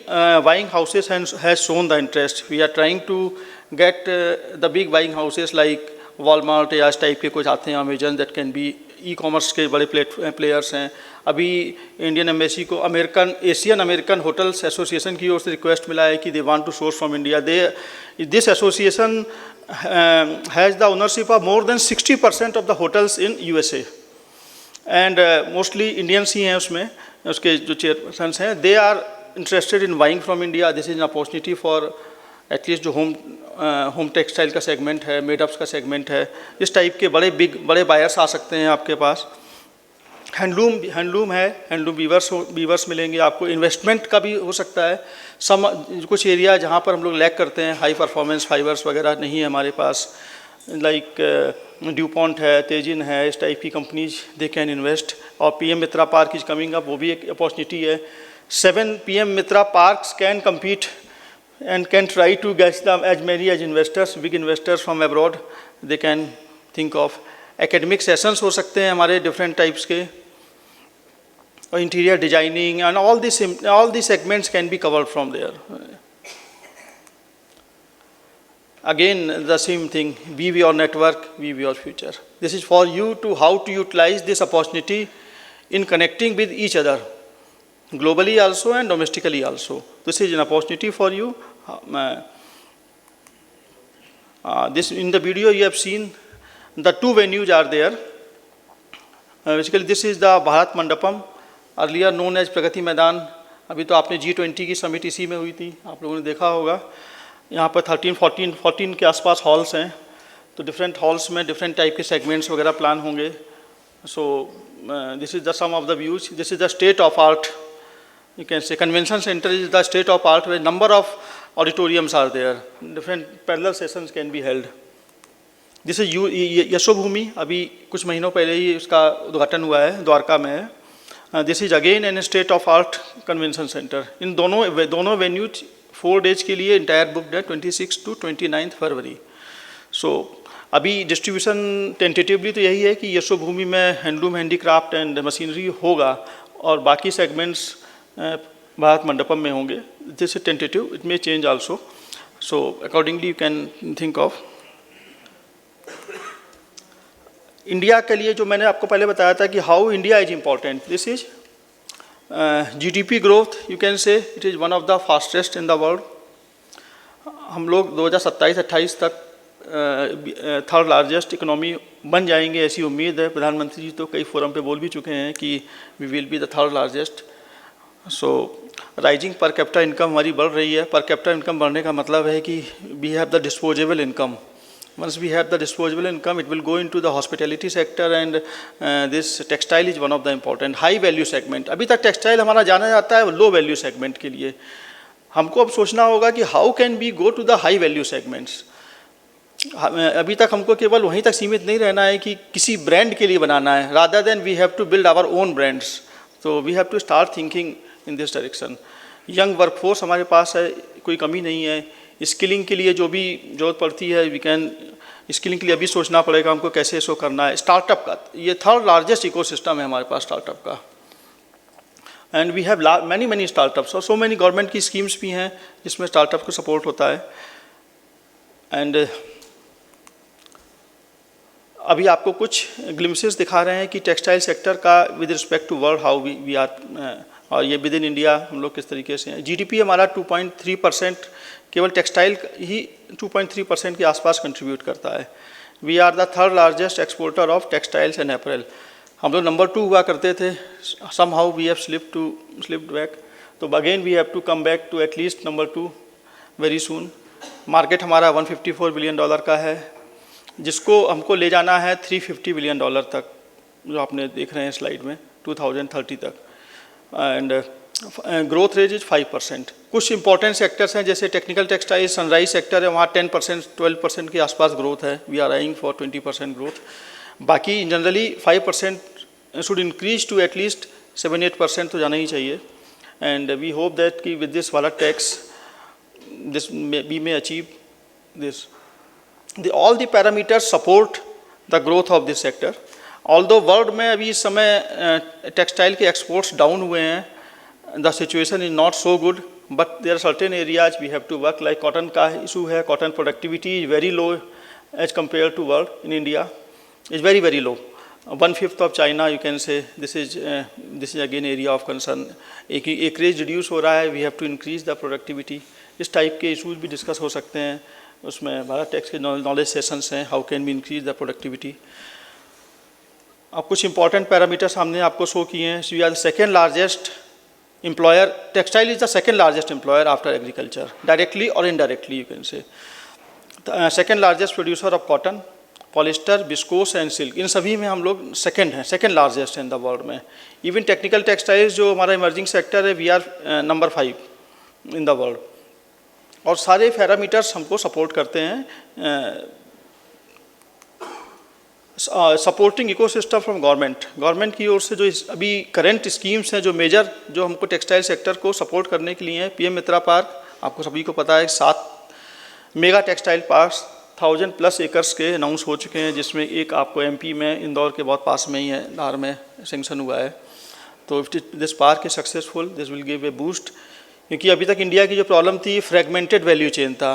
buying houses has shown the interest. We are trying to get the big buying houses like Walmart या इस टाइप के कुछ आते हैं, Amazon, that can be e-commerce के बड़े प्लेयर्स हैं। अभी इंडियन एम्बेसी को एशियन अमेरिकन होटल्स एसोसिएशन की ओर से रिक्वेस्ट मिला है कि they want to source from India. This association has the ownership of more than 60% of the hotels in USA, and mostly Indians ही हैं उसमें, उसके जो चेयरपर्सन्स हैं। They are interested in buying from India. This is an opportunity for at least जो home textile का segment है, made ups का सेगमेंट है, इस टाइप के बड़े बायर्स आ सकते हैं आपके पास। हैंडलूम है, हैंडलूम वीवर्स मिलेंगे आपको। इन्वेस्टमेंट का भी हो सकता है, कुछ एरिया जहाँ पर हम लोग लैक करते हैं, हाई परफॉर्मेंस फाइबर्स वगैरह नहीं है हमारे पास, लाइक ड्यूपॉन्ट है, तेजिन है, इस टाइप की कंपनीज दे कैन इन्वेस्ट। और PM Mitra park is coming up, वो भी एक अपॉर्चुनिटी है। 7 PM Mitra parks can compete and can try to get them as many as investors, big investors from abroad they can think of. Academic sessions हो सकते हैं हमारे different types के, और interior designing and all these segments can be covered from there. Again the same thing, weave your network, weave your future. This is for you to how to utilize this opportunity in connecting with each other, globally also and domestically also. This is an opportunity for you. This in the video you have seen the 2 venues are there. Basically this is the Bharat Mandapam, earlier known as Pragati Maidan. अभी तो आपने G20 की summit इसी में हुई थी, आप लोगों ने देखा होगा। यहाँ पर 14 के आसपास हॉल्स हैं, तो डिफरेंट हॉल्स में डिफरेंट टाइप के सेगमेंट्स वगैरह प्लान होंगे। So this is the some of the views. This is the state of art, you can say convention center is the state of art where number of auditoriums are there, different parallel sessions can be held. This is Yashobhoomi, अभी कुछ महीनों पहले ही उसका उद्घाटन हुआ है, द्वारका में है। This is again an state of art convention center. इन दोनों venues 4 days के लिए entire booked है, 26 to 29 फरवरी। So अभी डिस्ट्रीब्यूशन टेंटेटिवली तो यही है कि यशोभूमि में हैंडलूम, हैंडीक्राफ्ट एंड मशीनरी होगा, और बाकी सेगमेंट्स भारत मंडपम में होंगे। This is tentative, it may change also, so accordingly you can think of. India के लिए जो मैंने आपको पहले बताया था कि how India is important, this is GDP growth, you can से it is one of the fastest in the world. हम लोग 2027-28 तक 3rd लार्जेस्ट इकोनॉमी बन जाएंगे, ऐसी उम्मीद है। प्रधानमंत्री जी तो कई फोरम पे बोल भी चुके हैं कि we will be the 3rd largest. So rising per capita income हमारी बढ़ रही है। पर कैपिटा इनकम बढ़ने का मतलब है कि we have the disposable income. Once we have the disposable income, it will go into the hospitality sector, and this textile is one of the important high value segment. अभी तक textile हमारा जाना जाता है low value segment के लिए। हमको अब सोचना होगा कि how can we go to the high value segments. अभी तक हमको केवल वहीं तक सीमित नहीं रहना है कि किसी ब्रांड के लिए बनाना है, rather than we have to build our own brands. So we have to start thinking in this direction. Young workforce हमारे पास है, कोई कमी नहीं है। स्किलिंग के लिए जो भी ज़रूरत पड़ती है, वी कैन स्किलिंग के लिए अभी सोचना पड़ेगा हमको कैसे इसको करना है। स्टार्टअप का ये थर्ड लार्जेस्ट इकोसिस्टम है हमारे पास स्टार्टअप का, and we have many startups और सो मैनी गवर्नमेंट की स्कीम्स भी हैं जिसमें स्टार्टअप को सपोर्ट होता है। एंड अभी आपको कुछ ग्लिम्सेस दिखा रहे हैं कि टेक्सटाइल सेक्टर का with respect to world how we are, और ये विद इन इंडिया हम लोग किस तरीके से हैं। जीडीपी हमारा 2.3% केवल टेक्सटाइल ही 2.3% के आसपास कंट्रीब्यूट करता है। We are the third largest exporter of textiles and apparel. हम लोग नंबर 2 हुआ करते थे, somehow we have slipped back, तो again we have to come back to at least number 2 very soon. Market हमारा $154 बिलियन का है, जिसको हमको ले जाना है $350 बिलियन तक, जो आपने देख रहे हैं स्लाइड में 2030 तक। And growth rate is 5%। कुछ इंपॉर्टेंट सेक्टर्स हैं जैसे टेक्निकल टेक्सटाइल, सनराइज सेक्टर है, वहाँ 10% 12% के आसपास ग्रोथ है। We are eyeing for 20% growth. बाकी generally 5% should increase to at least 7-8% तो जाना ही चाहिए। एंड वी होप दैट कि with this Bharat Tex this we may achieve this. All the parameters support the growth of this sector. Although world में अभी इस समय टेक्सटाइल के एक्सपोर्ट्स डाउन हुए हैं, the situation is not so good, but there are certain areas we have to work, like cotton का issue है। cotton productivity is very low as compared to world in India, is very low, 1/5 of China you can say। this is again area of concern। acreage reduce हो रहा है, we have to increase the productivity। इस type के issues भी discuss हो सकते हैं, उसमें भारत टैक्स के नॉलेज सेशंस हैं, how can we increase the productivity. अब कुछ इंपॉर्टेंट पैरामीटर्स हमने आपको शो किए हैं। We are the second largest employer, textile is the second largest employer after agriculture, directly और indirectly you can say. Second largest producer of cotton, polyester, viscose and silk, इन सभी में हम लोग सेकेंड हैं, second largest in the world में। Even technical textiles जो हमारा इमर्जिंग सेक्टर है, we are number 5 in the world. और सारे पैरामीटर्स हमको सपोर्ट करते हैं। सपोर्टिंग इकोसिस्टम फ्रॉम गवर्नमेंट की ओर से जो अभी करंट स्कीम्स हैं, जो मेजर जो हमको टेक्सटाइल सेक्टर को सपोर्ट करने के लिए हैं। पीएम मित्रा पार्क, आपको सभी को पता है, 7 मेगा टेक्सटाइल पार्क्स 1000+ एकर्स के अनाउंस हो चुके हैं, जिसमें एक आपको एमपी में इंदौर के बहुत पास में ही है, धार में सेंक्शन हुआ है। तो if this park is successful, this will give a boost. क्योंकि अभी तक इंडिया की जो प्रॉब्लम थी, फ्रेगमेंटेड वैल्यू चेन था,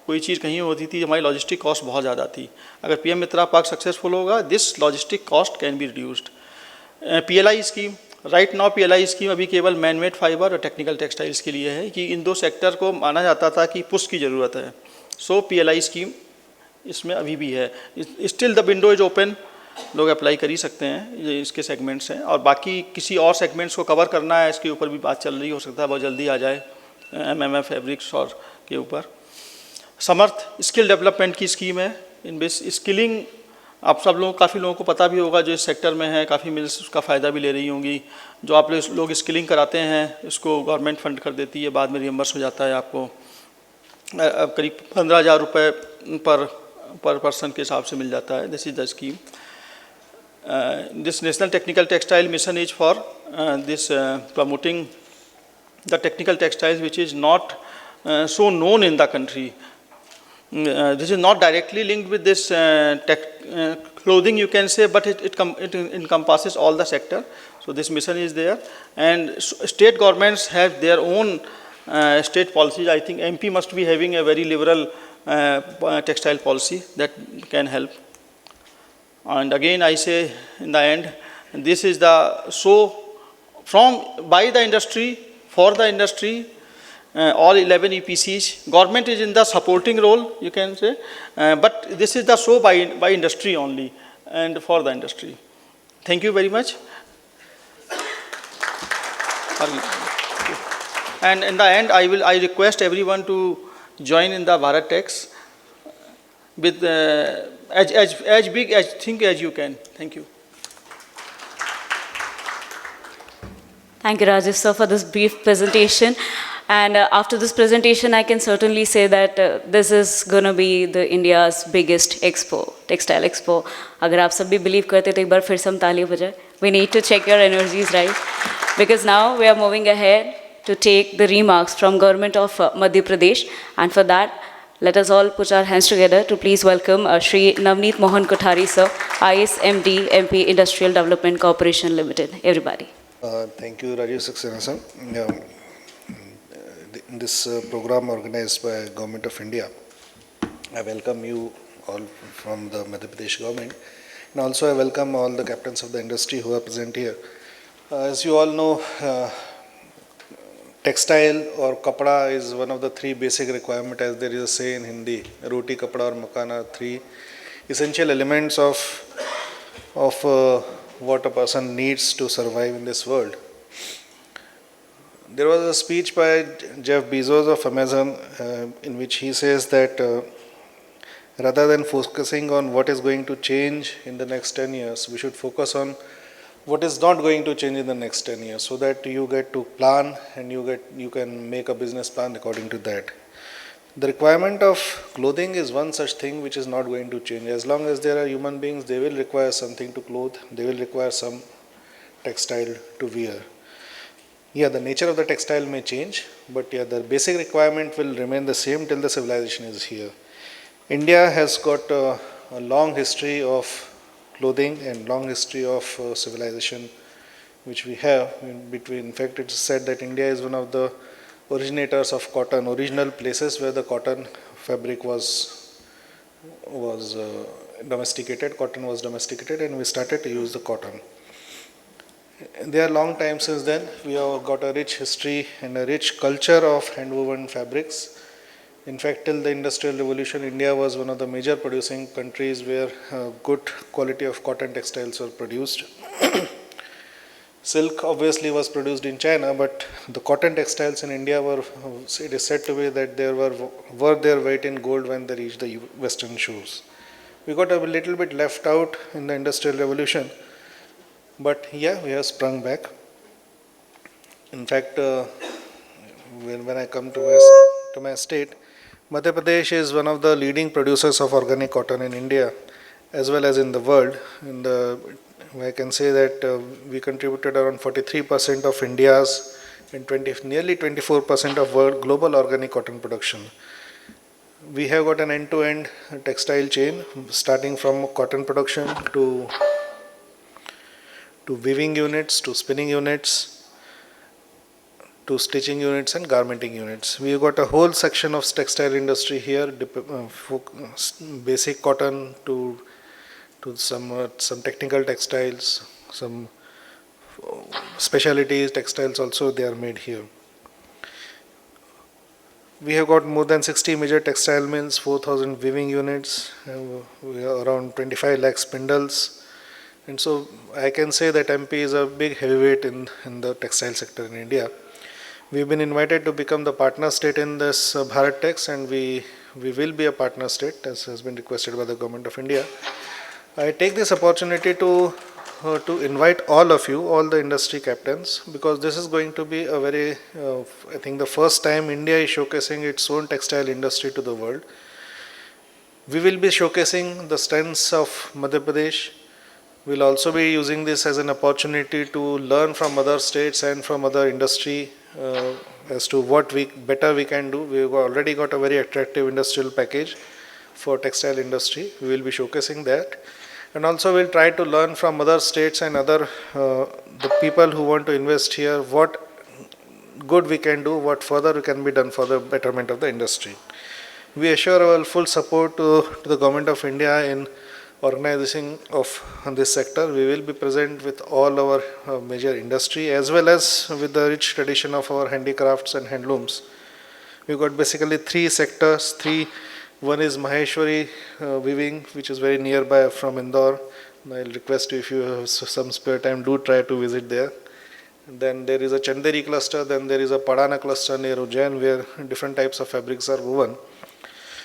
कोई चीज़ कहीं होती थी, हमारी लॉजिस्टिक कॉस्ट बहुत ज़्यादा थी। अगर पीएम मित्रा पार्क सक्सेसफुल होगा, this logistic cost can be reduced. PLI scheme, right now PLI scheme अभी केवल मैनमेड फाइबर और टेक्निकल टेक्सटाइल्स के लिए है, कि इन दो सेक्टर को माना जाता था कि पुश की ज़रूरत है। सो पीएलआई स्कीम इसमें अभी भी है, still the window is open, लोग अप्लाई कर ही सकते हैं, ये इसके सेगमेंट्स हैं। और बाकी किसी और सेगमेंट्स को कवर करना है, इसके ऊपर भी बात चल रही, हो सकता है बहुत जल्दी आ जाए एमएमएफ फैब्रिक्स और के ऊपर। समर्थ स्किल डेवलपमेंट की स्कीम है, इन बेस स्किलिंग आप सब लोगों, काफ़ी लोगों को पता भी होगा जो इस सेक्टर में है, काफ़ी मिल्स उसका फ़ायदा भी ले रही होंगी। जो आप लोग स्किलिंग कराते हैं, इसको गवर्नमेंट फंड कर देती है, बाद में रियम्बर्स हो जाता है आपको। करीब 15,000 रुपये पर पर्सन के हिसाब से मिल जाता है। This is the scheme. This national technical textile mission is for this promoting the technical textiles which is not so known in the country. This is not directly linked with this clothing you can say, but it encompasses all the sector. So this mission is there, and state governments have their own state policies. I think MP must be having a very liberal textile policy that can help. And again I say in the end, this is the by the industry, for the industry, all 11 EPCs. Government is in the supporting role, you can say, but this is the by industry only and for the industry. Thank you very much. And in the end, I request everyone to join in the Bharat Tex with as big as you can. Thank you. Thank you, Rajesh sir, for this brief presentation. And after this presentation, I can certainly say that this is going to be the India's biggest expo, textile expo. अगर आप सब भी believe करते तो एक बार फिर से हम तालियां बजाएं. We need to check your energies, right? Because now we are moving ahead to take the remarks from Government of Madhya Pradesh. And for that, let us all put our hands together to please welcome Shri Navneet Mohan Kothari, sir, ISMD, MP, Industrial Development Corporation Limited. Everybody. Thank you, Rajiv Saxena sir. This program organized by Government of India, I welcome you all from the Madhya Pradesh government, and also I welcome all the captains of the industry who are present here. As you all know, textile or kapda is one of the three basic requirements, as there is a say in Hindi. Roti, kapda or makan are three essential elements of what a person needs to survive in this world. There was a speech by Jeff Bezos of Amazon in which he says that rather than focusing on what is going to change in the next 10 years, we should focus on what is not going to change in the next 10 years, so that you get to plan and you can make a business plan according to that. The requirement of clothing is one such thing which is not going to change. As long as there are human beings, they will require something to clothe, they will require some textile to wear. Yeah, the nature of the textile may change, but yeah, the basic requirement will remain the same till the civilization is here. India has got a long history of clothing and long history of civilization which we have. In fact, it's said that India is one of the originators of cotton, original places where the cotton fabric was domesticated, cotton was domesticated, and we started to use the cotton. There are long time since then. We have got a rich history and a rich culture of hand-woven fabrics. In fact, till the Industrial Revolution, India was one of the major producing countries where good quality of cotton textiles were produced. Silk obviously was produced in China, but the cotton textiles in India were, it is said to be that they were their weight in gold when they reached the Western shores. We got a little bit left out in the Industrial Revolution, but yeah, we have sprung back. In fact, when I come to my state, Madhya Pradesh is one of the leading producers of organic cotton in India as well as in the world. I can say that we contributed around 43% of India's and nearly 24% of world global organic cotton production. We have got an end-to-end textile chain starting from cotton production to weaving units, to spinning units, to stitching units and garmenting units. We have got a whole section of textile industry here, basic cotton to some technical textiles, some specialties textiles also they are made here. We have got more than 60 major textile mills, 4,000 weaving units, we have around 25 lakh spindles. And so I can say that MP is a big heavyweight in the textile sector in India. We've been invited to become the partner state in this Bharat Tex, and we will be a partner state as has been requested by the Government of India. I take this opportunity to invite all of you, all the industry captains, because this is going to be a very, I think the first time India is showcasing its own textile industry to the world. We will be showcasing the strengths of Madhya Pradesh. We'll also be using this as an opportunity to learn from other states and from other industry as to what better we can do. We've already got a very attractive industrial package for textile industry. We will be showcasing that. And also we'll try to learn from other states and other the people who want to invest here what good we can do, what further can be done for the betterment of the industry. We assure our full support to the Government of India in organizing of this sector. We will be present with all our major industry as well as with the rich tradition of our handicrafts and handlooms. We've got basically three sectors. One is Maheshwari weaving, which is very nearby from Indore. I'll request you, if you have some spare time, do try to visit there. Then there is a Chanderi cluster, then there is a Padana cluster near Ujjain where different types of fabrics are woven.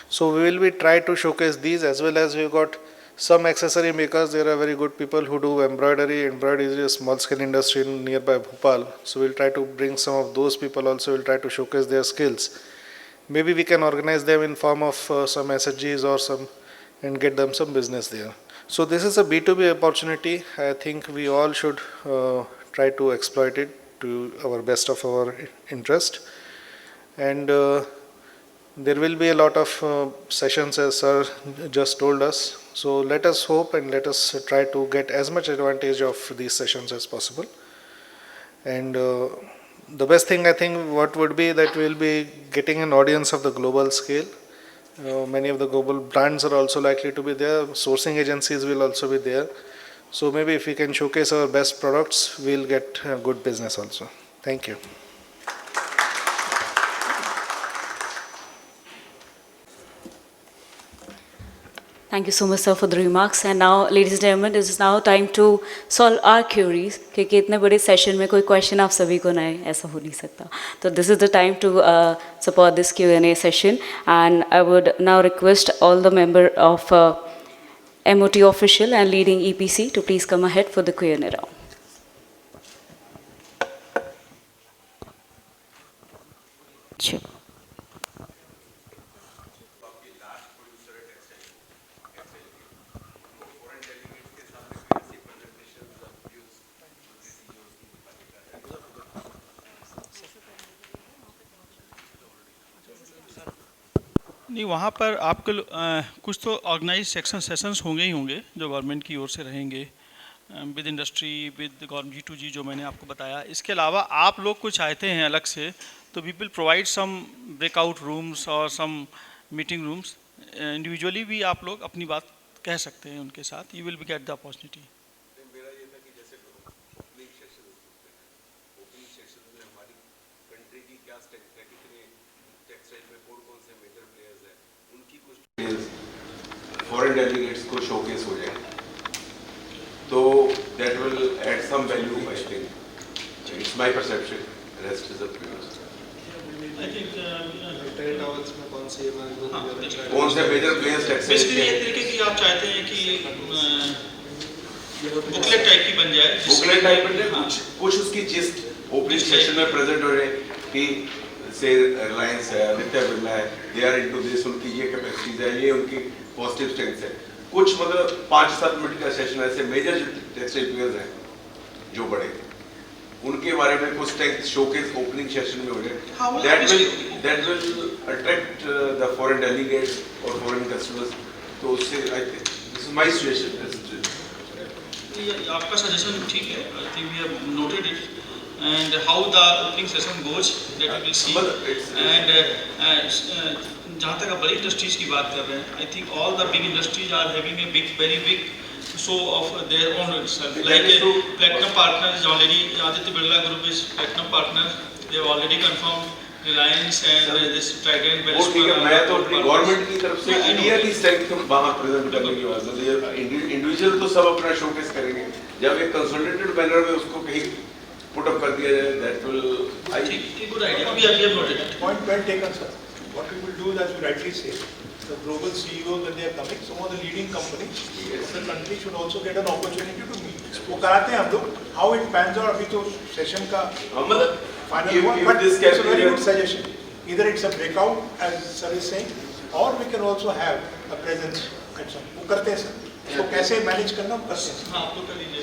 So we will be try to showcase these, as well as we've got some accessory makers. There are very good people who do embroidery. Embroidery is a small scale industry in nearby Bhopal. So we'll try to bring some of those people also. We'll try to showcase their skills. Maybe we can organize them in form of some SHGs or some and get them some business there. So this is a B2B opportunity. I think we all should try to exploit it. to our best of our interest. And there will be a lot of sessions, as sir just told us. So let us hope and let us try to get as much advantage of these sessions as possible. And the best thing, I think, what would be that we'll be getting an audience of the global scale. Many of the global brands are also likely to be there. Sourcing agencies will also be there. So maybe if we can showcase our best products, we'll get good business also. Thank you. Thank you so much, sir, for the remarks. And now, ladies and gentlemen, it is now time to solve our queries. क्योंकि इतने बड़े session में कोई question आप सभी को ना आए, ऐसा हो नहीं सकता. तो this is the time to support this Q&A session. And I would now request all the member of MOT official and leading EPC to please come ahead for the Q&A round. Sure. नहीं, वहाँ पर आपके कुछ तो organise sessions होंगे ही होंगे जो government की ओर से रहेंगे with industry with government G2G जो मैंने आपको बताया. इसके अलावा आप लोग कुछ चाहते हैं अलग से तो we will provide some breakout rooms और सम मीटिंग रूम्स. इंडिविजुअली भी आप लोग अपनी बात कह सकते हैं उनके साथ. You will be get the opportunity. Foreign delegates को शोकेस हो जाए तो that will add some value. I think it's my perception. Rest is up to you. I think textiles में कौन से मेजर प्लेयर्स टेक्सटाइल बेसिकली ये तरीके की आप चाहते हैं कि बुकलेट टाइप की बन जाए. बुकलेट टाइप बन जाए. कुछ उसकी जिस्ट ओपनिंग सेशन में प्रेजेंट हो रहे कि से रिलायंस है, आदित्य बिरला है, दे आर इनटू दिस, उनकी ये कैपेसिटीज है, ये उनकी पॉजिटिव स्ट्रेंथ्स है. कुछ मतलब 5-7 मिनट का सेशन ऐसे मेजर जो टेक्सटाइल प्लेयर्स हैं जो बड़े, उनके बारे में कुछ स्ट्रेंथ शोकेस ओपनिंग सेशन में हो जाए. That will attract the foreign delegates और फॉरेन कस्टमर्स. तो उससे I think this is my suggestion. आपका सजेशन ठीक है. I think we have noted it and how the opening session goes that we will see. And जहाँ तक आप बड़ी इंडस्ट्रीज की बात कर रहे हैं, I think all the big industries are having a big very big show of their own itself. Like platinum partner is already Aditya Birla Group is platinum partner. They have already confirmed Reliance and this Trident. वो ठीक है. मैं तो अपनी government की तरफ से India की स्ट्रेंथ बाहर प्रेजेंट करने की बात है. इंडिविजुअल तो सब अपना शोकेस करेंगे. जब एक कंसोलिडेटेड बैनर में उसको कहीं put up कर दिया जाए, that will, I think, good idea. We have noted it. Point well taken, sir. What we will do is, as you rightly say, the global CEOs when they are coming, some of the leading companies of the country should also get an opportunity to meet. वो कराते हैं हम लोग. How it pans out अभी तो session का final one, but it's a very good suggestion. Either it's a breakout, as sir is saying, or we can also have a presence at some. वो करते हैं sir. तो कैसे manage करना करते हैं. हाँ, आप लोग कर लीजिएगा.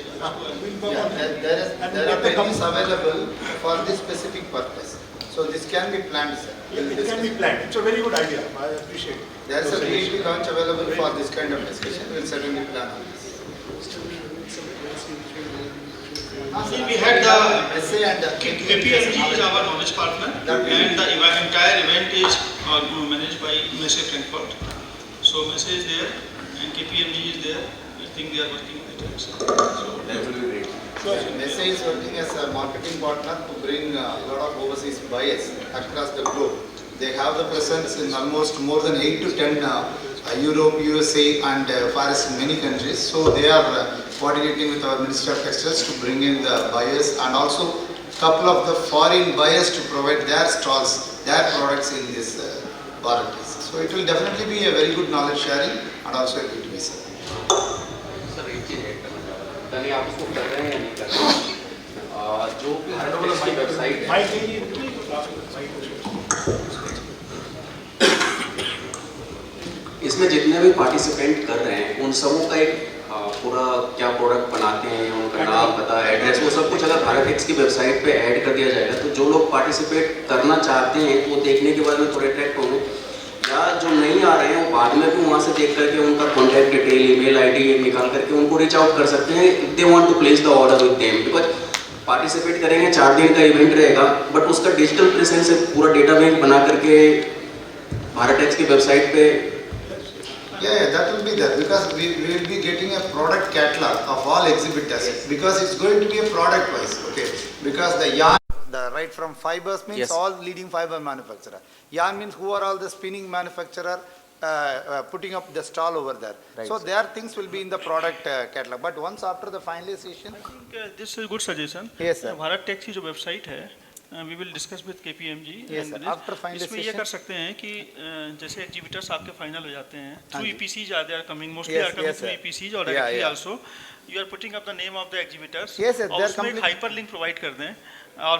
There are venues available for this specific purpose. So this can be planned, sir. It can be planned. It's a very good idea. I appreciate it. There is a BEP launch available for this kind of discussion. We will certainly plan on this. We had the SA and KPMG is our knowledge partner, and the entire event is managed by Messe Frankfurt. So Messe is there, and KPMG is there. I think they are working with it. So that will be great. Messe is working as a marketing partner to bring a lot of overseas buyers across the globe. They have the presence in almost more than 8 to 10 Europe, USA and far as many countries. So they are coordinating with our Ministry of Textiles to bring in the buyers and also couple of the foreign buyers to provide their stalls, their products in this Bharat Tex. So it will definitely be a very good knowledge sharing and also a good business. Sir एक चीज़ है यानी आप उसको कर रहे हैं या नहीं कर रहे हैं. जो भी वेबसाइट है इसमें जितने भी पार्टिसिपेंट कर रहे हैं उन सबों का एक पूरा क्या प्रोडक्ट बनाते हैं, उनका नाम, पता, एड्रेस, वो सब कुछ अगर भारत टेक्स की वेबसाइट पे ऐड कर दिया जाएगा तो जो लोग पार्टिसिपेट करना चाहते हैं वो देखने के बाद में थोड़े अट्रैक्ट होंगे, या जो नहीं आ रहे हैं वो बाद में भी वहाँ से देख करके उनका कॉन्टैक्ट डिटेल, ईमेल आईडी निकाल करके उनको रीच आउट कर सकते हैं if they want to place the order with them. Because participate करेंगे, 4 दिन का इवेंट रहेगा, बट उसका डिजिटल प्रेजेंस पूरा डेटा बैंक बना करके भारत टेक्स की वेबसाइट पे Yeah, that will be there because we will be getting a product catalog of all exhibitors because it's going to be a product wise, okay? Because the yarn, the right from fibers means Yes. all leading fiber manufacturer. Yarn means who are all the spinning manufacturer putting up the stall over there. Right. So their things will be in the product catalog. But once after the finalization, this is good suggestion. Yes, sir. Bharat Tex की जो website है, we will discuss with KPMG। Yes, sir. After इसमें ये finalization- कर सकते हैं कि जैसे एग्जीबिटर्स आपके फाइनल हो जाते हैं थ्रू हाँ जी। EPCs are they are coming, mostly Yes, are coming yes, through sir. EPCs और Yeah, directly yeah. Also you are putting up the name of the exhibitors Yes, yes, और they are उसमें एक complete- hyper link provide कर दें और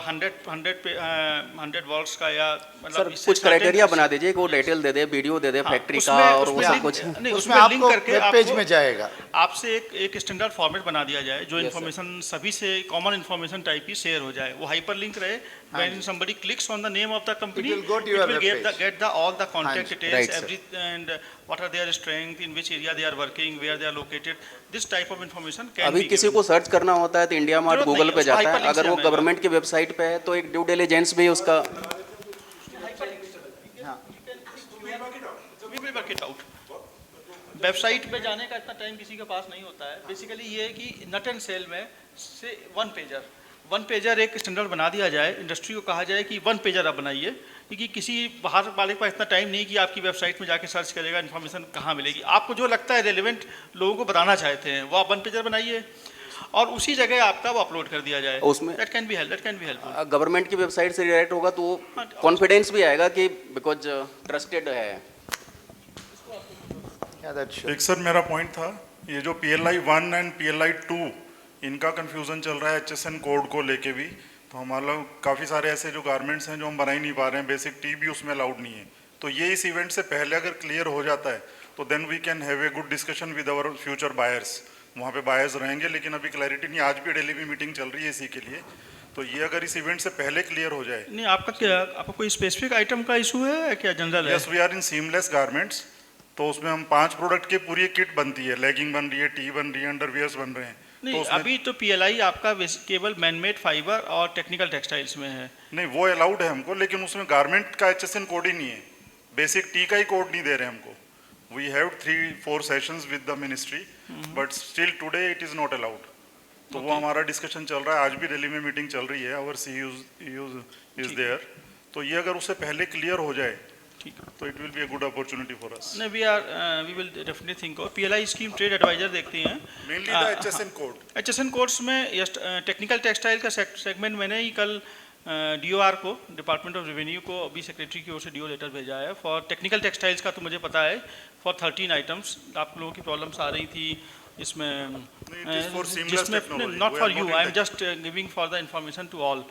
100 vaults का या sir मतलब इससे कुछ started- क्राइटेरिया बना दीजिए, वो डिटेल दे दे, वीडियो दे दे हाँ, फैक्ट्री का उसमें- और वो उसमें सब लिंक- कुछ। नहीं, उसमें उसमें लिंक आपको करके वेब पेज आपको- में जाएगा। आपसे एक स्टैंडर्ड फॉर्मेट बना दिया जाए जो Yes, इन्फॉर्मेशन सभी से कॉमन इन्फॉर्मेशन टाइप की शेयर हो जाए, वो हाइपर लिंक रहे। When somebody clicks on the name of the company, It will go to your will web page. get all the contact Haan ji. details, Right, sir. every and what are their strength, in which area they are working, where they are located. This type of information can अभी be किसी given. को search करना होता है तो India mart जरूरत Google नहीं है, पे उसको जाता है, hyperlink अगर से वो आना है। गवर्नमेंट की वेबसाइट पे है तो एक ड्यू डिलिजेंस भी उसका। We will work it out. Website पे जाने का इतना टाइम किसी के पास नहीं होता है। बेसिकली ये है कि नट एंड सेल में से वन पेजर एक स्टैंडर्ड बना दिया जाए, इंडस्ट्री को कहा जाए कि 1 पेजर आप बनाइए, क्योंकि किसी बाहर वाले के पास इतना टाइम नहीं कि आपकी वेबसाइट में जाके सर्च करेगा इन्फॉर्मेशन कहाँ मिलेगी। आपको जो लगता है रेलिवेंट लोगों को बताना चाहते हैं वो आप 1 पेजर बनाइए और उसी जगह आपका वो अपलोड कर दिया जाए। उसमें that can B help. Government की वेबसाइट से डायरेक्ट होगा तो हाँ, कॉन्फिडेंस भी आएगा कि बिकॉज ट्रस्टेड है। Yeah, that's sure. एक सर मेरा पॉइंट था, ये जो PLI 1 एंड PLI 2 इनका कंफ्यूजन चल रहा है HSN कोड को लेके भी, तो हमारा काफ़ी सारे ऐसे जो गारमेंट्स हैं जो हम बना ही नहीं पा रहे हैं, बेसिक टी भी उसमें अलाउड नहीं है। तो ये इस इवेंट से पहले अगर क्लियर हो जाता है तो then we can have a good discussion with our future buyers. वहाँ पे बायर्स रहेंगे, लेकिन अभी क्लैरिटी नहीं। आज भी दिल्ली में मीटिंग चल रही है इसी के लिए, तो ये अगर इस इवेंट से पहले क्लियर हो जाए। नहीं, आपका कोई स्पेसिफिक आइटम का इशू है क्या जनरल है? Yes, we are in seamless garments, तो उसमें हम 5 प्रोडक्ट की पूरी किट बनती है, लेगिंग बन रही है, टी बन रही है, अंडरवियर्स बन रहे हैं। नहीं, तो उसमें अभी तो PLI आपका केवल मैनमेड फाइबर और टेक्निकल टेक्सटाइल्स में है। नहीं, वो अलाउड है हमको, लेकिन उसमें गारमेंट का HSN कोड ही नहीं है, बेसिक टी का ही कोड नहीं दे रहे हमको। We have 3-4 sessions with the ministry, but still today it is not allowed. तो वो हमारा डिस्कशन चल रहा है, आज भी दिल्ली में मीटिंग चल रही है, आवर CEO इज देयर। तो ये अगर उससे पहले क्लियर हो जाए तो it will be a good opportunity for us. नहीं, we will definitely think of PLI scheme trade adviser देखती हैं mainly the HSN code. HSN course में टेक्निकल टेक्सटाइल का सेगमेंट मैंने ही कल DOR को, डिपार्टमेंट ऑफ रेवेन्यू को, अभी सेक्रेटरी की ओर से DO लेटर भेजा है। फॉर टेक्निकल टेक्सटाइल्स का तो मुझे पता है, फॉर 13 आइटम्स आप लोगों की प्रॉब्लम्स आ रही थी इसमें, जिसमें not for you, I am just giving for the information to all.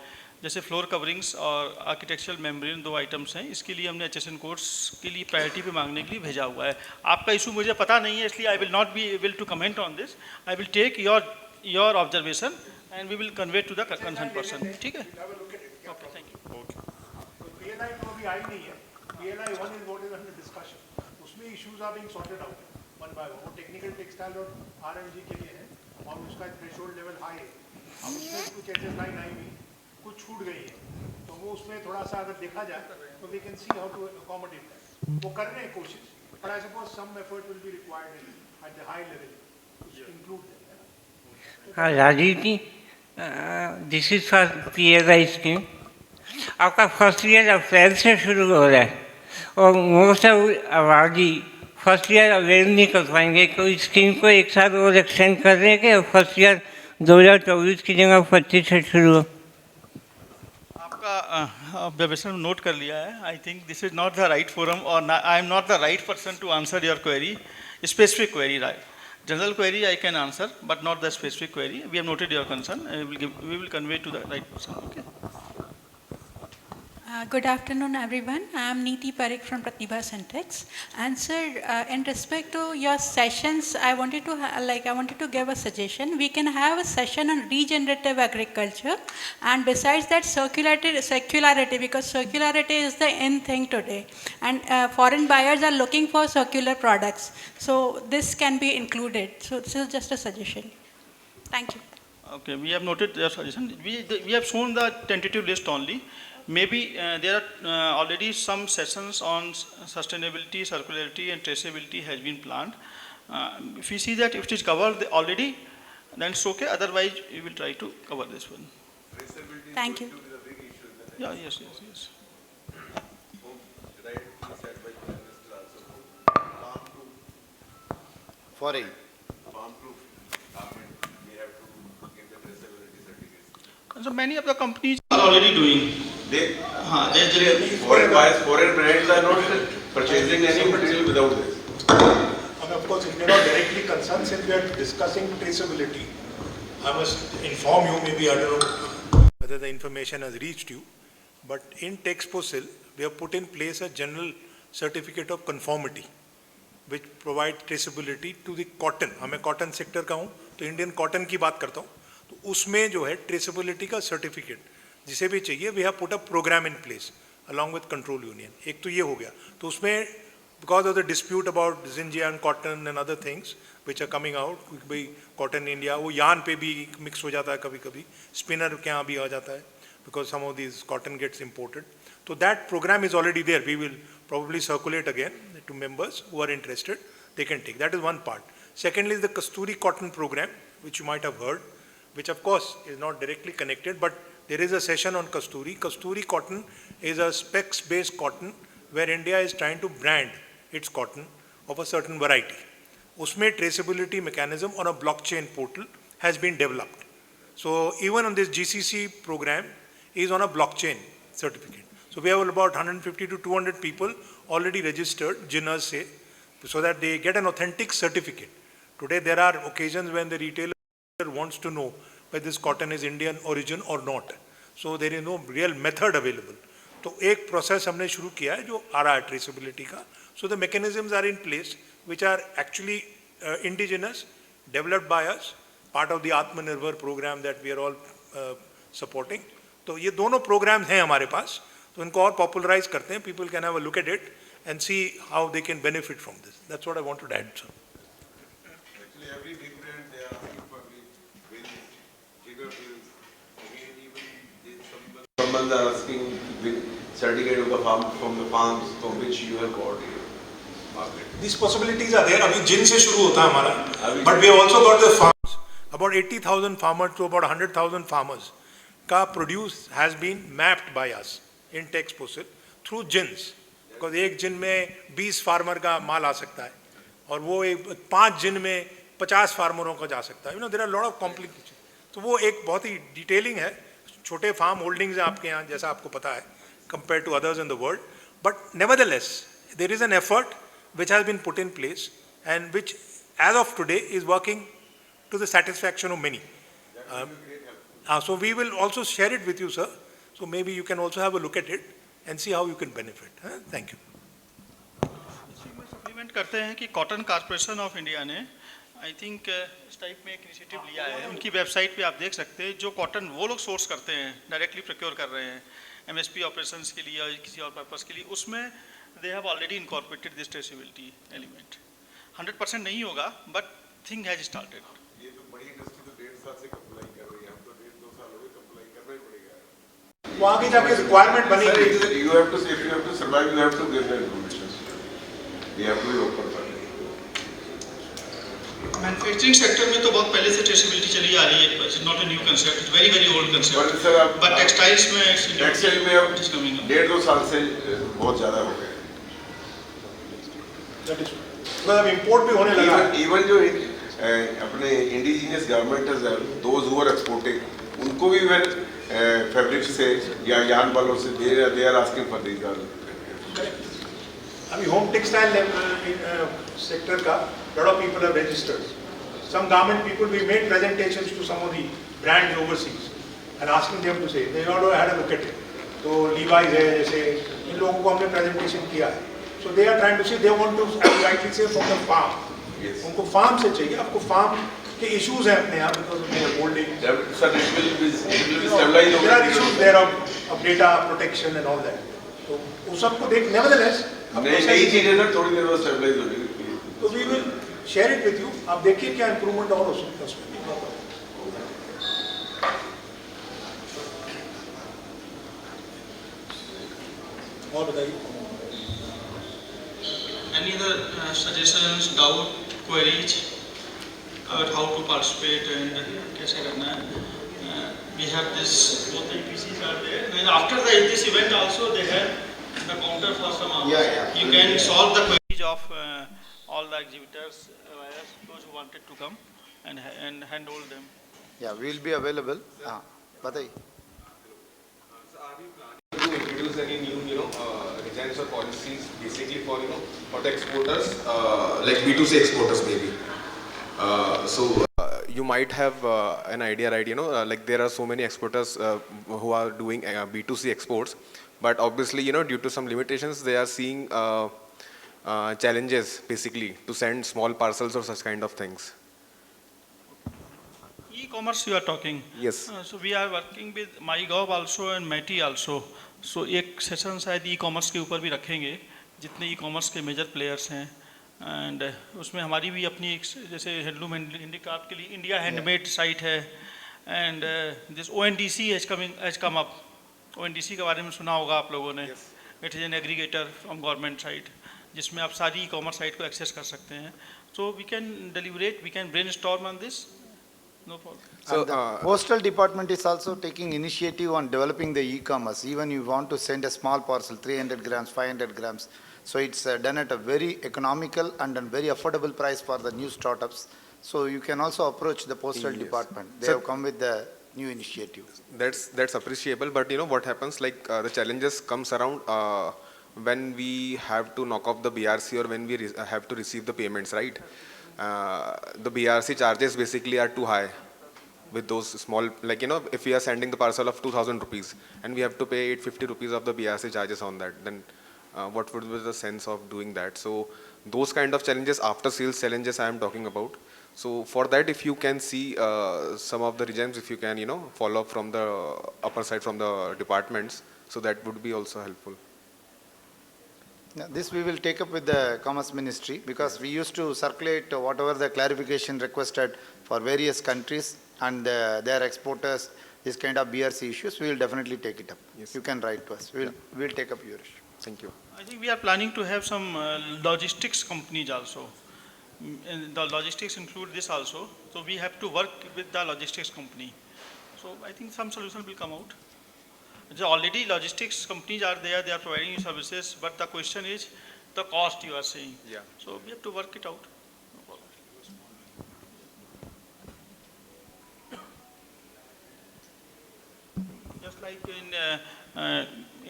जैसे फ्लोर कवरिंग्स और आर्किटेक्चरल मेम्ब्रेन 2 आइटम्स हैं, इसके लिए हमने HSN कोर्स के लिए प्रायोरिटी पे मांगने के लिए भेजा हुआ है। आपका इशू मुझे पता नहीं है, इसलिए I will not be able to comment on this. I will take your observation and we will convey to the concern person. ठीक है, ओके, थैंक यू। PLI 2 अभी आई नहीं है, PLI 1 is what is under discussion. उसमें issues are being sorted out one by one. वो technical textile और RMG के लिए है और उसका थ्रेशोल्ड लेवल हाई है। अब उसमें कुछ एचएस लाइन आई हुई, कुछ छूट गई है, तो वो उसमें थोड़ा सा अगर देखा जाए तो we can see how to accommodate that. वो कर रहे हैं कोशिश, but I suppose some effort will be required at the high level to include that. हाँ, Rajiv ji, this is for PLI scheme. आपका फर्स्ट ईयर अप्रैल से शुरू हो रहा है और most of awardee first year avail नहीं कर पाएंगे, तो इस स्कीम को एक साल और एक्सटेंड कर रहे हैं कि फर्स्ट ईयर 2024 की जगह 25 से शुरू हो। आपका ऑब्जर्वेशन नोट कर लिया है। I think this is not the right forum और I am not the right person to answer your query, specific query. Right, general query I can answer, but not the specific query. We have noted your concern. We will convey to the right person. Okay. Good afternoon, everyone. I am Neeti Parikh from Pratibha Syntex. And sir, in respect to your sessions, I wanted to give a suggestion. We can have a session on regenerative agriculture, and besides that, circularity, because circularity is the in thing today, and foreign buyers are looking for circular products. So this can be included. So this is just a suggestion. Thank you. Okay, we have noted your suggestion. We have shown the tentative list only. Maybe there are already some sessions on sustainability, circularity and traceability has been planned. If we see that if it is covered already, then it's okay. Otherwise, we will try to cover this one. Thank you. Yeah, yes. Foreign. So many of the companies are already doing. Foreign buyers, foreign brands are not purchasing any material without this. And of course, if you're not directly concerned, since we are discussing traceability, I must inform you, maybe I don't know whether the information has reached you, but in Texposil, we have put in place a general certificate of conformity, which provides traceability to the cotton. मैं cotton sector का हूँ, तो Indian cotton की बात करता हूँ, तो उसमें जो है traceability का certificate जिसे भी चाहिए, we have put a program in place along with control union. एक तो ये हो गया, तो उसमें because of the dispute about Xinjiang cotton and other things which are coming out, भाई cotton India वो yarn पे भी mix हो जाता है कभी-कभी, spinner के यहाँ भी आ जाता है, because some of these cotton gets imported. So that program is already there. We will probably circulate again to members who are interested. They can take. That is one part. Secondly, is the Kasturi cotton program, which you might have heard, which of course is not directly connected, but there is a session on Kasturi. Kasturi cotton is a specs-based cotton where India is trying to brand its cotton of a certain variety. Usme traceability mechanism on a blockchain portal has been developed. So even on this GCC program is on a blockchain certificate. So we have about 150 to 200 people already registered, jinners say, so that they get an authentic certificate. Today there are occasions when the retailer wants to know whether this cotton is Indian origin or not. So there is no real method available. तो एक process हमने शुरू किया है जो आ रहा है traceability का. So the mechanisms are in place which are actually indigenous, developed by us, part of the Atmanirbhar program that we are all supporting. तो ये दोनों programs हैं हमारे पास. तो इनको और popularize करते हैं. People can have a look at it and see how they can benefit from this. That's what I wanted to add, sir. Actually, every big brand they are asking for the very bigger bills. Again, even some people farmers are asking the certificate of the farm from the farms from which you have got your market. These possibilities are there. अभी जिन से शुरू होता है हमारा. But we have also got the farms. About 80,000 farmers to about 100,000 farmers का produce has been mapped by us in Texposil through gins. Because एक जिन में 20 farmer का माल आ सकता है और वो 5 जिन में 50 फार्मरों का जा सकता है. You know, there are a lot of complications. तो वो एक बहुत ही डिटेलिंग है. छोटे फार्म होल्डिंग्स हैं आपके यहाँ जैसा आपको पता है compared to others in the world. But nevertheless, there is an effort which has been put in place and which as of today is working to the satisfaction of many. So we will also share it with you, sir. So maybe you can also have a look at it and see how you can benefit. Thank you. Supplement करते हैं कि cotton corporation of India ने I think इस type में एक initiative लिया है. उनकी वेबसाइट पे आप देख सकते हैं जो कॉटन वो लोग सोर्स करते हैं, डायरेक्टली प्रोक्योर कर रहे हैं एमएसपी ऑपरेशंस के लिए या किसी और पर्पस के लिए, उसमें they have already incorporated this traceability element. 100% नहीं होगा बट थिंग हैज स्टार्टेड. ये तो बड़ी इंडस्ट्री तो 1.5 साल से कंप्लाई कर रही है. हम तो 1.5-2 साल हो गए कंप्लाई करना ही पड़ेगा. वो आगे जाके रिक्वायरमेंट बनेगी. You have to, if you have to survive, you have to give the information. We have to be open for it. Manufacturing sector में तो बहुत पहले से ट्रेसेबिलिटी चली आ रही है. It's not a new concept, it's very very old concept. But textiles में 1.5-2 साल से बहुत ज़्यादा हो गए. मतलब इंपोर्ट भी होने लगा. इवन जो अपने इंडिजिनियस गारमेंटर्स हैं, दोज हु आर एक्सपोर्टिंग, उनको भी फैब्रिक से या यार्न वालों से they are asking for these garment. अभी होम टेक्सटाइल सेक्टर का lot of people have registered. Some government people, we made presentations to some of the brands overseas and asking them to say, they ought to have a look at it. तो Levi's है, जैसे इन लोगों को हमने presentation किया है. So they are trying to see, they want to rightly से फ्रॉम द फार्म. उनको फार्म से चाहिए. आपको फार्म के इश्यूज हैं अपने यहाँ, because they are holding. Sir it will be stabilise. There are issues there of data protection and all that. तो वो सबको देख, नेवरदलेस नई चीजें सर थोड़ी देर बाद स्टेबलाइज हो जाएगी. तो we will share it with you. आप देखिए क्या इंप्रूवमेंट और हो सकता है उसमें. और बताइए. Any other suggestions, doubt, queries about how to participate and कैसे करना है? We have this, both the EPCs are there. And after this event also they have the counter for some hours. Yeah. You can solve the queries of all the exhibitors, those who wanted to come and handhold them. Yeah, we will be available. बताइए. To introduce any new, designs or policies, basically for for the exporters, like B2C exporters maybe. You might have an idea, right? Like there are so many exporters who are doing B2C exports, but obviously, due to some limitations, they are seeing challenges basically to send small parcels or such kind of things. E-commerce you are talking. Yes. So we are working with MyGov also and METI also. So एक session शायद e-commerce के ऊपर भी रखेंगे, जितने e-commerce के major players हैं. And उसमें हमारी भी अपनी जैसे हैंडलूम हैंडीक्राफ्ट के लिए इंडिया हैंडमेड साइट है. And this ONDC has come up. ONDC के बारे में सुना होगा आप लोगों ने. It is an aggregator from government site, जिसमें आप सारी ई-कॉमर्स साइट को एक्सेस कर सकते हैं. So we can deliberate, we can brainstorm on this. No problem. So the postal department is also taking initiative on developing the e-commerce. Even you want to send a small parcel, 300 grams, 500 grams. So it's done at a very economical and a very affordable price for the new startups. So you can also approach the postal department. They have come with the new initiative. That's appreciable, but what happens, like the challenges comes around when we have to knock off the BRC or when we have to receive the payments, right? The BRC charges basically are too high with those small, like if we are sending the parcel of 2,000 rupees and we have to pay 850 rupees of the BRC charges on that, then what would be the sense of doing that? So those kind of challenges, after sales challenges I am talking about. So for that, if you can see some of the regimes, if you can follow up from the upper side from the departments, so that would be also helpful. This we will take up with the Commerce Ministry, because we used to circulate whatever the clarification requested for various countries and their exporters, this kind of BRC issues. We will definitely take it up. Yes. You can write to us. We will take up your issue. Thank you. I think we are planning to have some logistics companies also. And the logistics include this also. So we have to work with the logistics company. So I think some solution will come out. So already logistics companies are there, they are providing you services, but the question is the cost you are saying. Yeah. So we have to work it out. No problem. Just like in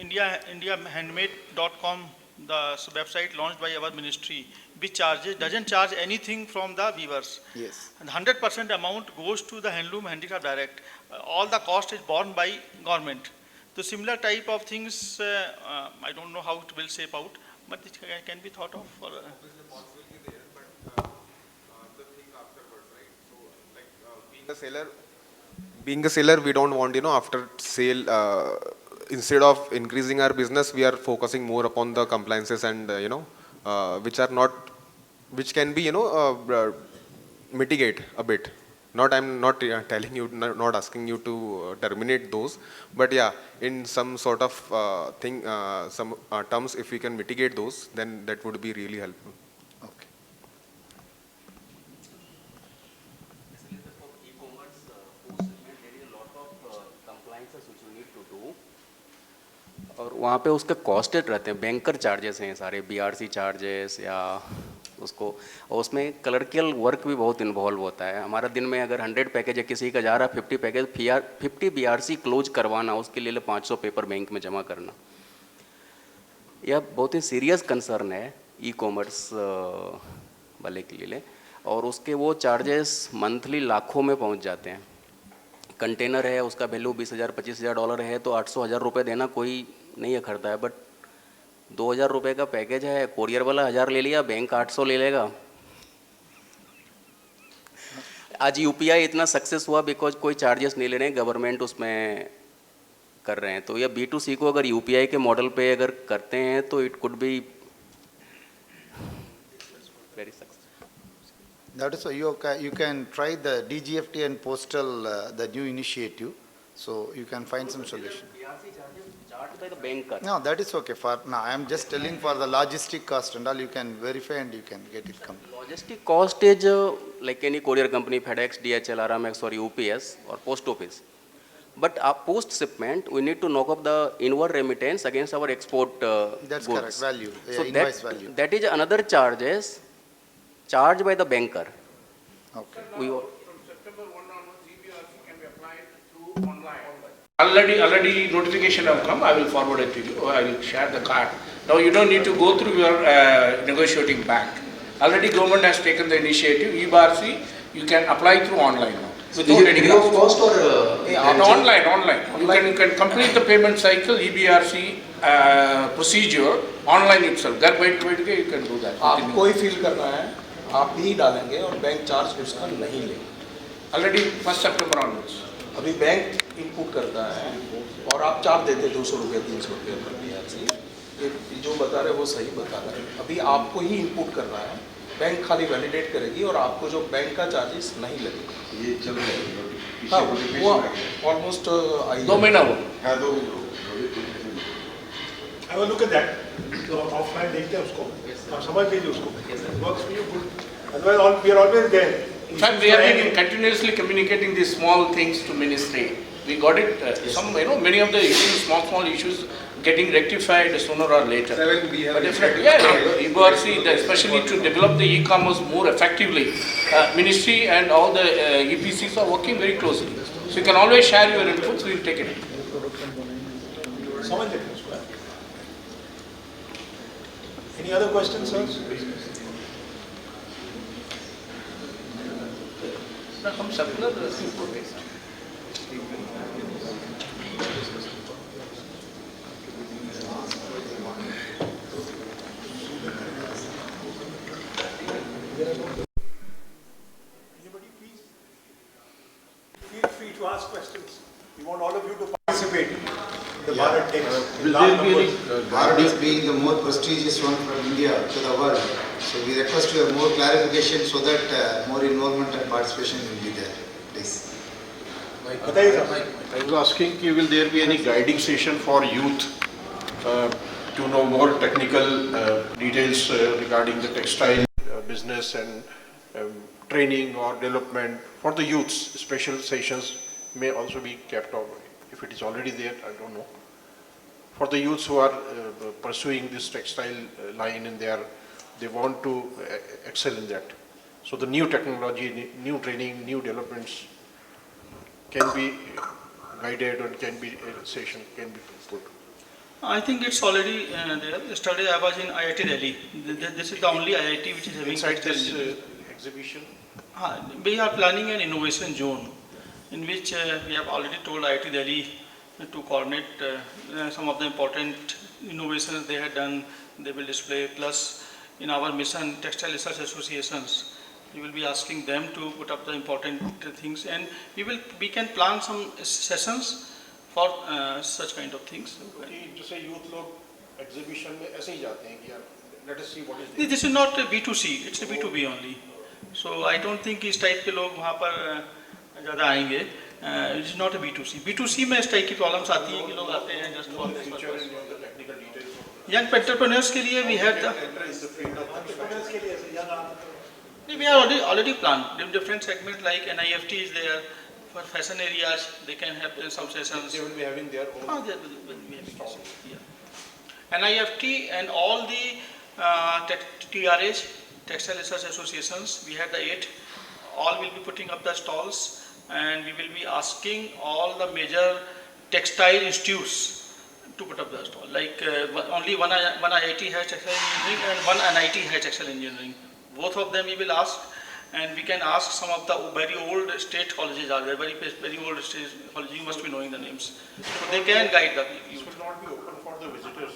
indiahandmade.com, the website launched by our ministry, which doesn't charge anything from the weavers. Yes. And 100% amount goes to the handloom handicraft direct. All the cost is borne by government. The similar type of things, I don't know how it will shape out, but it can be thought of. For, being a seller, we don't want, after sale, instead of increasing our business, we are focusing more upon the compliances and, which can be, mitigate a bit. I'm not telling you, not asking you to terminate those, but yeah, in some sort of some terms, if we can mitigate those, then that would be really helpful. Okay. और वहाँ पे उसके costed रहते हैं, banker charges हैं सारे, BRC charges या उसको, और उसमें क्लर्कियल वर्क भी बहुत इन्वॉल्व होता है. हमारा दिन में अगर 100 पैकेज है, किसी का जा रहा 50 पैकेज, 50 BRC क्लोज करवाना, उसके लिए 500 पेपर बैंक में जमा करना, यह बहुत ही सीरियस कंसर्न है ई-कॉमर्स वाले के लिए. और उसके वो चार्जेस मंथली लाखों में पहुंच जाते हैं. कंटेनर है उसका वैल्यू $20,000-25,000 है तो $800,000 देना कोई नहीं अखरता है, बट $2,000 का पैकेज है, कोरियर वाला 1,000 ले लिया, बैंक 800 ले लेगा। आज यूपीआई इतना सक्सेस हुआ बिकॉज कोई चार्जेस नहीं ले रहे हैं, गवर्नमेंट उसमें कर रहे हैं। तो यह B2C को अगर यूपीआई के मॉडल पे अगर करते हैं तो it could be very successful. That is why you can try the DGFT and postal, the new initiative, so you can find some solution. No, that is okay. For now, I am just telling for the logistic cost and all, you can verify and you can get it come. Logistic cost is like any courier company, FedEx, DHL, RMX or UPS or post office. But post shipment, we need to knock off the inward remittance against our export That's goods. correct, value, So invoice value. that is another charges charged by the banker. Okay. Already notification have come. I will forward it to you. I will share the card. Now you don't need to go through your negotiating bank. Already government has taken the initiative. EBRC, you can apply through online now. Without any cost or online. You can complete the payment cycle, EBRC procedure online itself. That way you can do that. आपको ही feel करना है, आप ही डालेंगे और bank charge उसका नहीं लेंगे। Already 1st September onwards. अभी बैंक इनपुट करता है और आप चार्ज देते 200 रुपये 300 रुपये पर BRC। ये जो बता रहे वो सही बता रहे हैं। अभी आपको ही इनपुट करना है, बैंक खाली वैलिडेट करेगी और आपको जो बैंक का चार्जेस नहीं लगेगा। ये चल रहा है। हाँ, वो ऑलमोस्ट 2 महीना हो। हाँ 2 I will look at that. तो ऑफलाइन देखते हैं उसको, आप समझ लीजिए उसको। Works for you good. Otherwise, we are always there. In fact, we have been continuously communicating these small things to ministry. We got it. Many of the issues, small issues, getting rectified sooner or later. But definitely, EBRC, especially to develop the e-commerce more effectively, ministry and all the EPCs are working very closely. So you can always share your inputs. We will take it. समझ लेते हैं उसको। Any other questions, sir? हम circular Feel free to ask questions. We want all of you to participate in the Bharat Tex. Bharat is being the more prestigious one from India to the world. So we request to have more clarification so that more involvement and participation will be there. Please. I was asking, will there be any guiding session for youth to know more technical details regarding the textile business and training or development for the youths? Special sessions may also be kept up. If it is already there, I don't know. For the youths who are pursuing this textile line and they want to excel in that. So the new technology, new training, new developments can be guided or session can be put. I think it's already there. Yesterday I was in IIT Delhi. This is the only IIT which is having inside this exhibition. We are planning an innovation zone in which we have already told IIT Delhi to coordinate some of the important innovations they had done. They will display. Plus, in our mission, textile research associations, we will be asking them to put up the important things, and we can plan some sessions for such kind of things. जैसे youth लोग exhibition में ऐसे ही जाते हैं कि यार let us see what is there. This is not a B2C, it's a B2B only. So I don't think इस type के लोग वहाँ पर ज़्यादा आएंगे. It is not a B2C. B2C में इस टाइप की प्रॉब्लम्स आती हैं कि लोग आते हैं just for this purpose. Young entrepreneurs के लिए we had the we are already planned different segments like NIFT is there for fashion areas. They can have some sessions. They will be having their own. They will be having stalls. Yeah. NIFT and all the TRAs, Textile Research Associations, we had the 8. All will be putting up the stalls, and we will be asking all the major textile institutes to put up the stall. Like only one IIT has textile engineering and one NIT has textile engineering. Both of them we will ask, And we can ask some of the very old state colleges are there, very old state colleges, you must be knowing the names. So they can guide the youth. It should not be open for the visitors.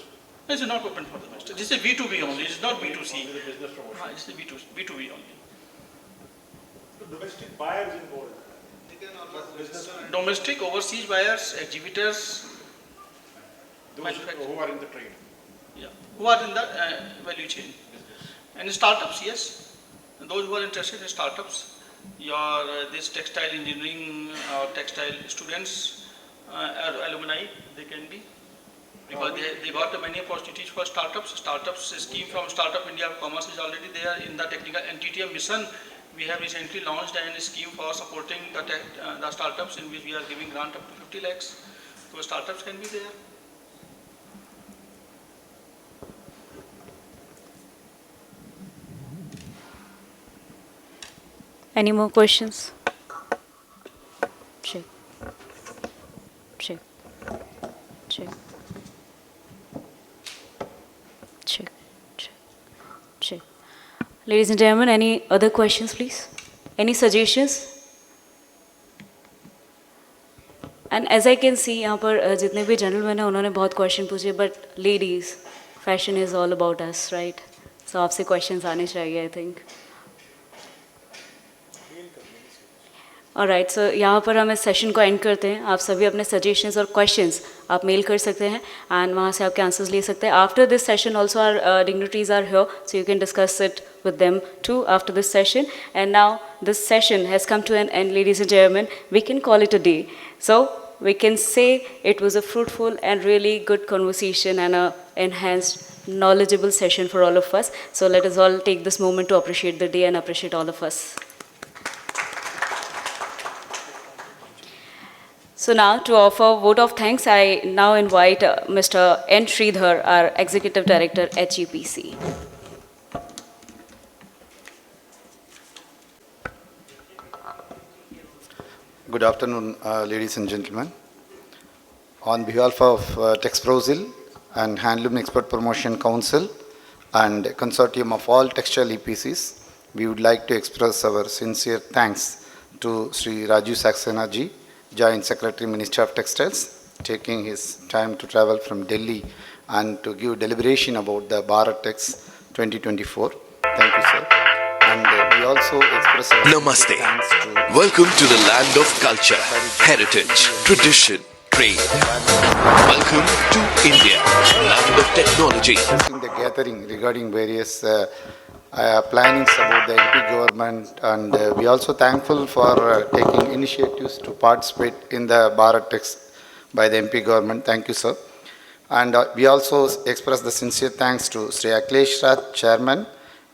This is not open for the visitors. This is B2B only, it's not B2C. Business promotion. This is B2B only. Domestic buyers involved. Domestic, overseas buyers, exhibitors, Those who are in the trade. yeah, who are in the value chain. And startups, yes. Those who are interested in startups, your this textile engineering or textile students or alumni, they can be. Because they got many opportunities for startups. Startups scheme from Startup India Commerce is already there in the technical NTTM mission. We have recently launched a scheme for supporting the startups in which we are giving grant up to 50 lakhs. So startups can be there. Any more questions? Check. Check. Check. Check. Check. Check. Ladies and gentlemen, any other questions, please? Any suggestions? And as I can see, यहाँ पर जितने भी gentlemen हैं उन्होंने बहुत question पूछे, but ladies, fashion is all about us, right? So आपसे questions आने चाहिए, I think. ऑलराइट, सो यहाँ पर हम इस सेशन को एंड करते हैं. आप सभी अपने सजेशंस और क्वेश्चंस आप मेल कर सकते हैं एंड वहाँ से आपके आंसर्स ले सकते हैं. After this session also are dignitaries are here, so you can discuss it with them too after this session. And now this session has come to an end, ladies and gentlemen. We can call it a day. So we can say it was a fruitful and really good conversation and a enhanced, knowledgeable session for all of us. So let us all take this moment to appreciate the day and appreciate all of us. So now, to offer a vote of thanks, I now invite Mr. N. Sridhar, our Executive Director, HEPC. Good afternoon, ladies and gentlemen. On behalf of Texprozil and Handloom Export Promotion Council and consortium of all textile EPCs, we would like to express our sincere thanks to Sri Rajiv Saxena ji, Joint Secretary, Ministry of Textiles, taking his time to travel from Delhi and to give deliberation about the Bharat Tex 2024. Thank you, sir. And we also express our Namaste. thanks to Welcome to the land of culture, heritage, tradition, trade. Welcome to India, land of technology. In the gathering regarding various plannings about the MP government, and we also thankful for taking initiatives to participate in the Bharat Tex by the MP government. Thank you, sir. And we also express the sincere thanks to Sri Akhilesh Raj, Chairman,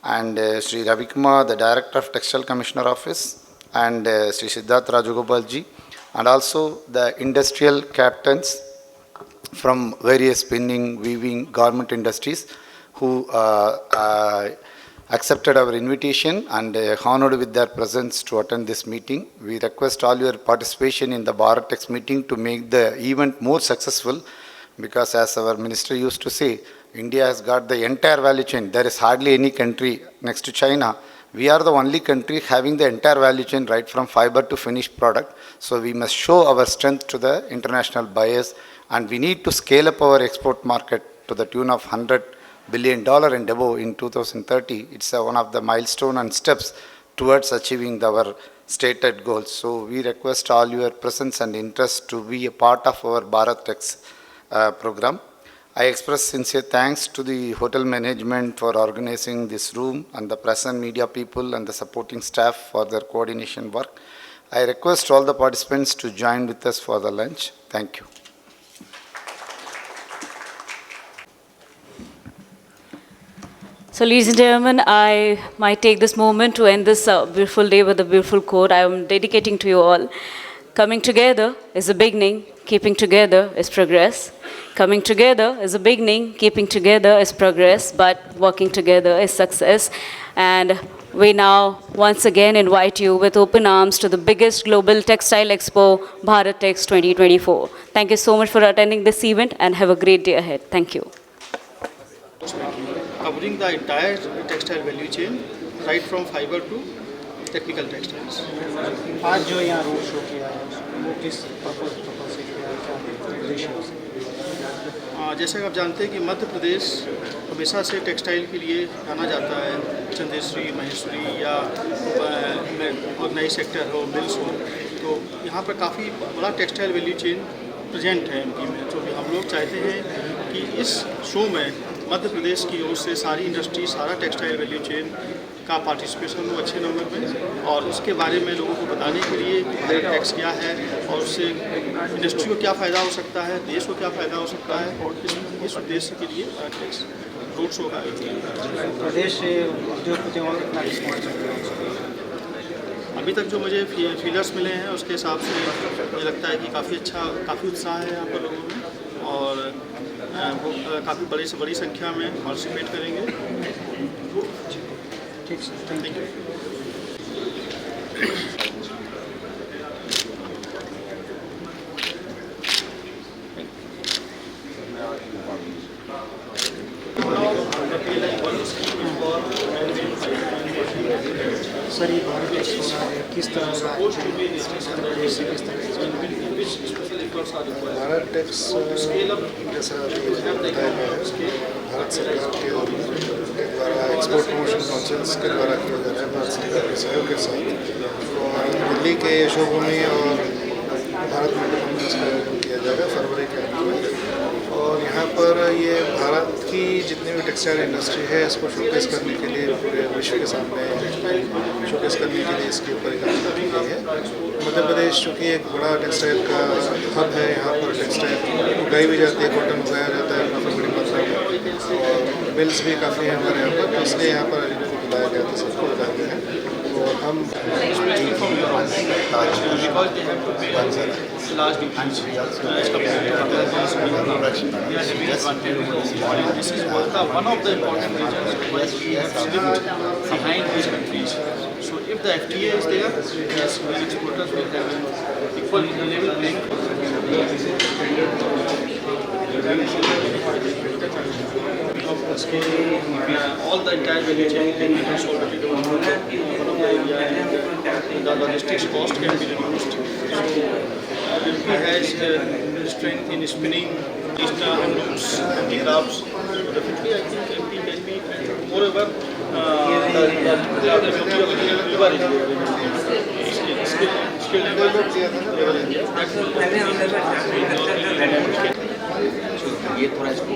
and Sri Ravi Kumar, the Director of Textile Commissioner Office, and Sri Siddharth Rajagopal ji, and also the industrial captains from various spinning, weaving, garment industries who accepted our invitation and honored with their presence to attend this meeting. We request all your participation in the Bharat Tex meeting to make the event more successful, because as our minister used to say, India has got the entire value chain. There is hardly any country next to China. We are the only country having the entire value chain right from fiber to finished product. So we must show our strength to the international buyers, and we need to scale up our export market to the tune of $100 billion and above in 2030. It's one of the milestone and steps towards achieving our stated goals. So we request all your presence and interest to be a part of our Bharat Tex program. I express sincere thanks to the hotel management for organizing this room, and the press and media people and the supporting staff for their coordination work. I request all the participants to join with us for the lunch. Thank you. So ladies and gentlemen, I might take this moment to end this beautiful day with a beautiful quote I am dedicating to you all. Coming together is a beginning, keeping together is progress. Coming together is a beginning, keeping together is progress, but working together is success. And we now once again invite you with open arms to the biggest global textile expo, Bharat Tex 2024. Thank you so much for attending this event and have a great day ahead. Thank you. Covering the entire textile value chain, right from fiber to technical textiles. आज जो यहाँ road show किया है वो किस purpose से किया है, क्या उद्देश्य है उसका? जैसे कि आप जानते हैं कि मध्य प्रदेश हमेशा से टेक्सटाइल के लिए जाना जाता है, चंदेश्वरी, महेश्वरी या और नई सेक्टर हो, मिल्स हो, तो यहाँ पर काफ़ी बड़ा टेक्सटाइल वैल्यू चेन प्रेजेंट है एमपी में। तो हम लोग चाहते हैं कि इस शो में मध्य प्रदेश की ओर से सारी इंडस्ट्री, सारा टेक्सटाइल वैल्यू चेन का पार्टिसिपेशन हो अच्छे नंबर में, और उसके बारे में लोगों को बताने के लिए कि भारत टैक्स क्या है और उससे इंडस्ट्री को क्या फ़ायदा हो सकता है, देश को क्या फ़ायदा हो सकता है, और इस उद्देश्य के लिए भारत टैक्स रोड शो का आयोजन किया। प्रदेश से उद्योगपतियों का कितना रिस्पॉन्स मिल रहा है? अभी तक जो मुझे फीलर्स मिले हैं उसके हिसाब से मुझे लगता है कि काफ़ी उत्साह है यहाँ पर लोगों में, और वो काफ़ी बड़ी से बड़ी संख्या में पार्टिसिपेट करेंगे। ठीक है, थैंक यू। सर, ये भारत टेक्स किस तरह का भारत टैक्स जैसा बताया गया है भारत सरकार के द्वारा एक्सपोर्ट प्रमोशन काउंसिल्स के द्वारा किया जा रहा है भारत सरकार के सहयोग के साथ, और दिल्ली के यशोभूमि और भारत मंडपम में इसका आयोजन किया जाएगा फरवरी के अंत में। और यहाँ पर ये भारत की जितनी भी टेक्सटाइल इंडस्ट्री है इसको शोकेस करने के लिए पूरे विश्व के सामने शोकेस करने के लिए इसकी परिकल्पना की गई है। मध्य प्रदेश चूँकि एक बड़ा टेक्सटाइल का हब है, यहाँ पर टेक्सटाइल उगाई भी जाती है, कॉटन उगाया जाता है काफ़ी बड़ी मात्रा में, और मिल्स भी काफ़ी हैं हमारे यहाँ पर, तो इसलिए यहाँ पर को बुलाया गया था, सबको बुलाया गया है। तो हम large difference as compared to others. This is one of the important reasons why we have slipped behind these countries. So if the FTA is there, yes, we exporters will have an equal level playing all the entire value chain can be consolidated on one area, and the logistics cost can be reduced. MP has strength in spinning, handlooms, handicrafts. So definitely, I think MP can be. Moreover, the labor skill level ये थोड़ा इसको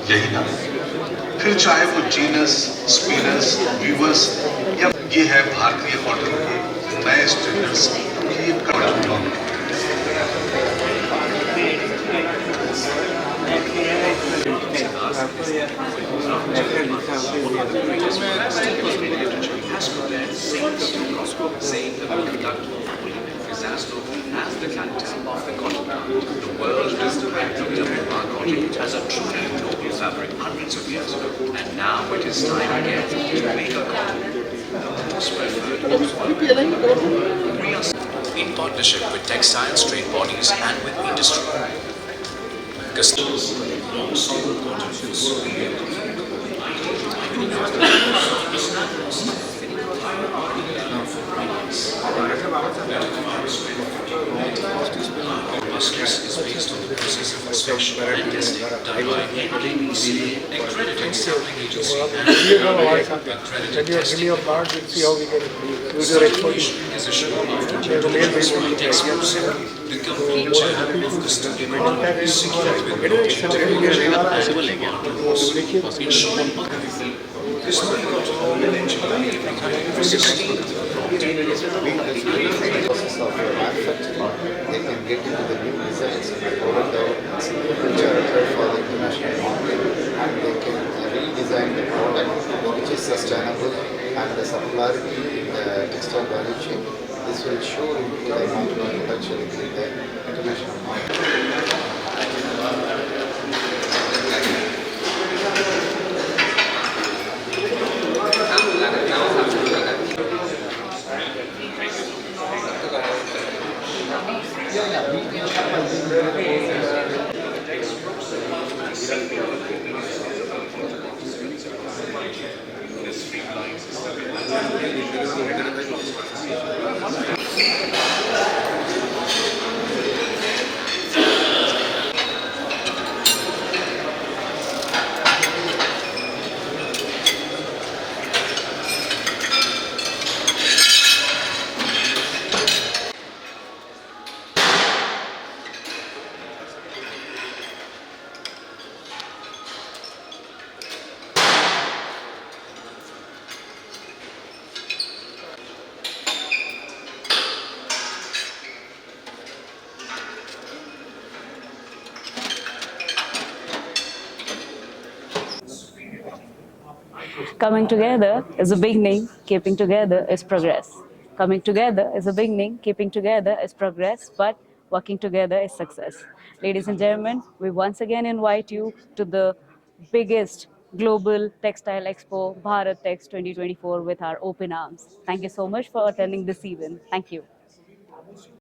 यही ना, फिर चाहे वो genus, spinners, viewers या ये है भारतीय कॉटन के नए स्टैंडर्ड्स की as the capital of the continent. The world described our continent as a truly global fabric hundreds of years ago, and now it is time again to make our continent the most preferred. In partnership with textiles trade bodies and with industry. Customers long stable cotton is based on the process of inspection and testing done by NDBC, accredited sampling agency, and accredited certification is assured after exclusive, the complete channel of custodian is secured with blockchain technology and partners, ensuring this process of manufacturing, they can get into the new designs and product developments which are required for the international market, and they can read design the product which is sustainable and the circularity in the textile value chain. This will show into the economic potential in the international market. Coming together is a beginning, keeping together is progress. Coming together is a beginning, keeping together is progress, but working together is success. Ladies and gentlemen, we once again invite you to the biggest global textile expo, Bharat Tex 2024, with our open arms. Thank you so much for attending this event. Thank you.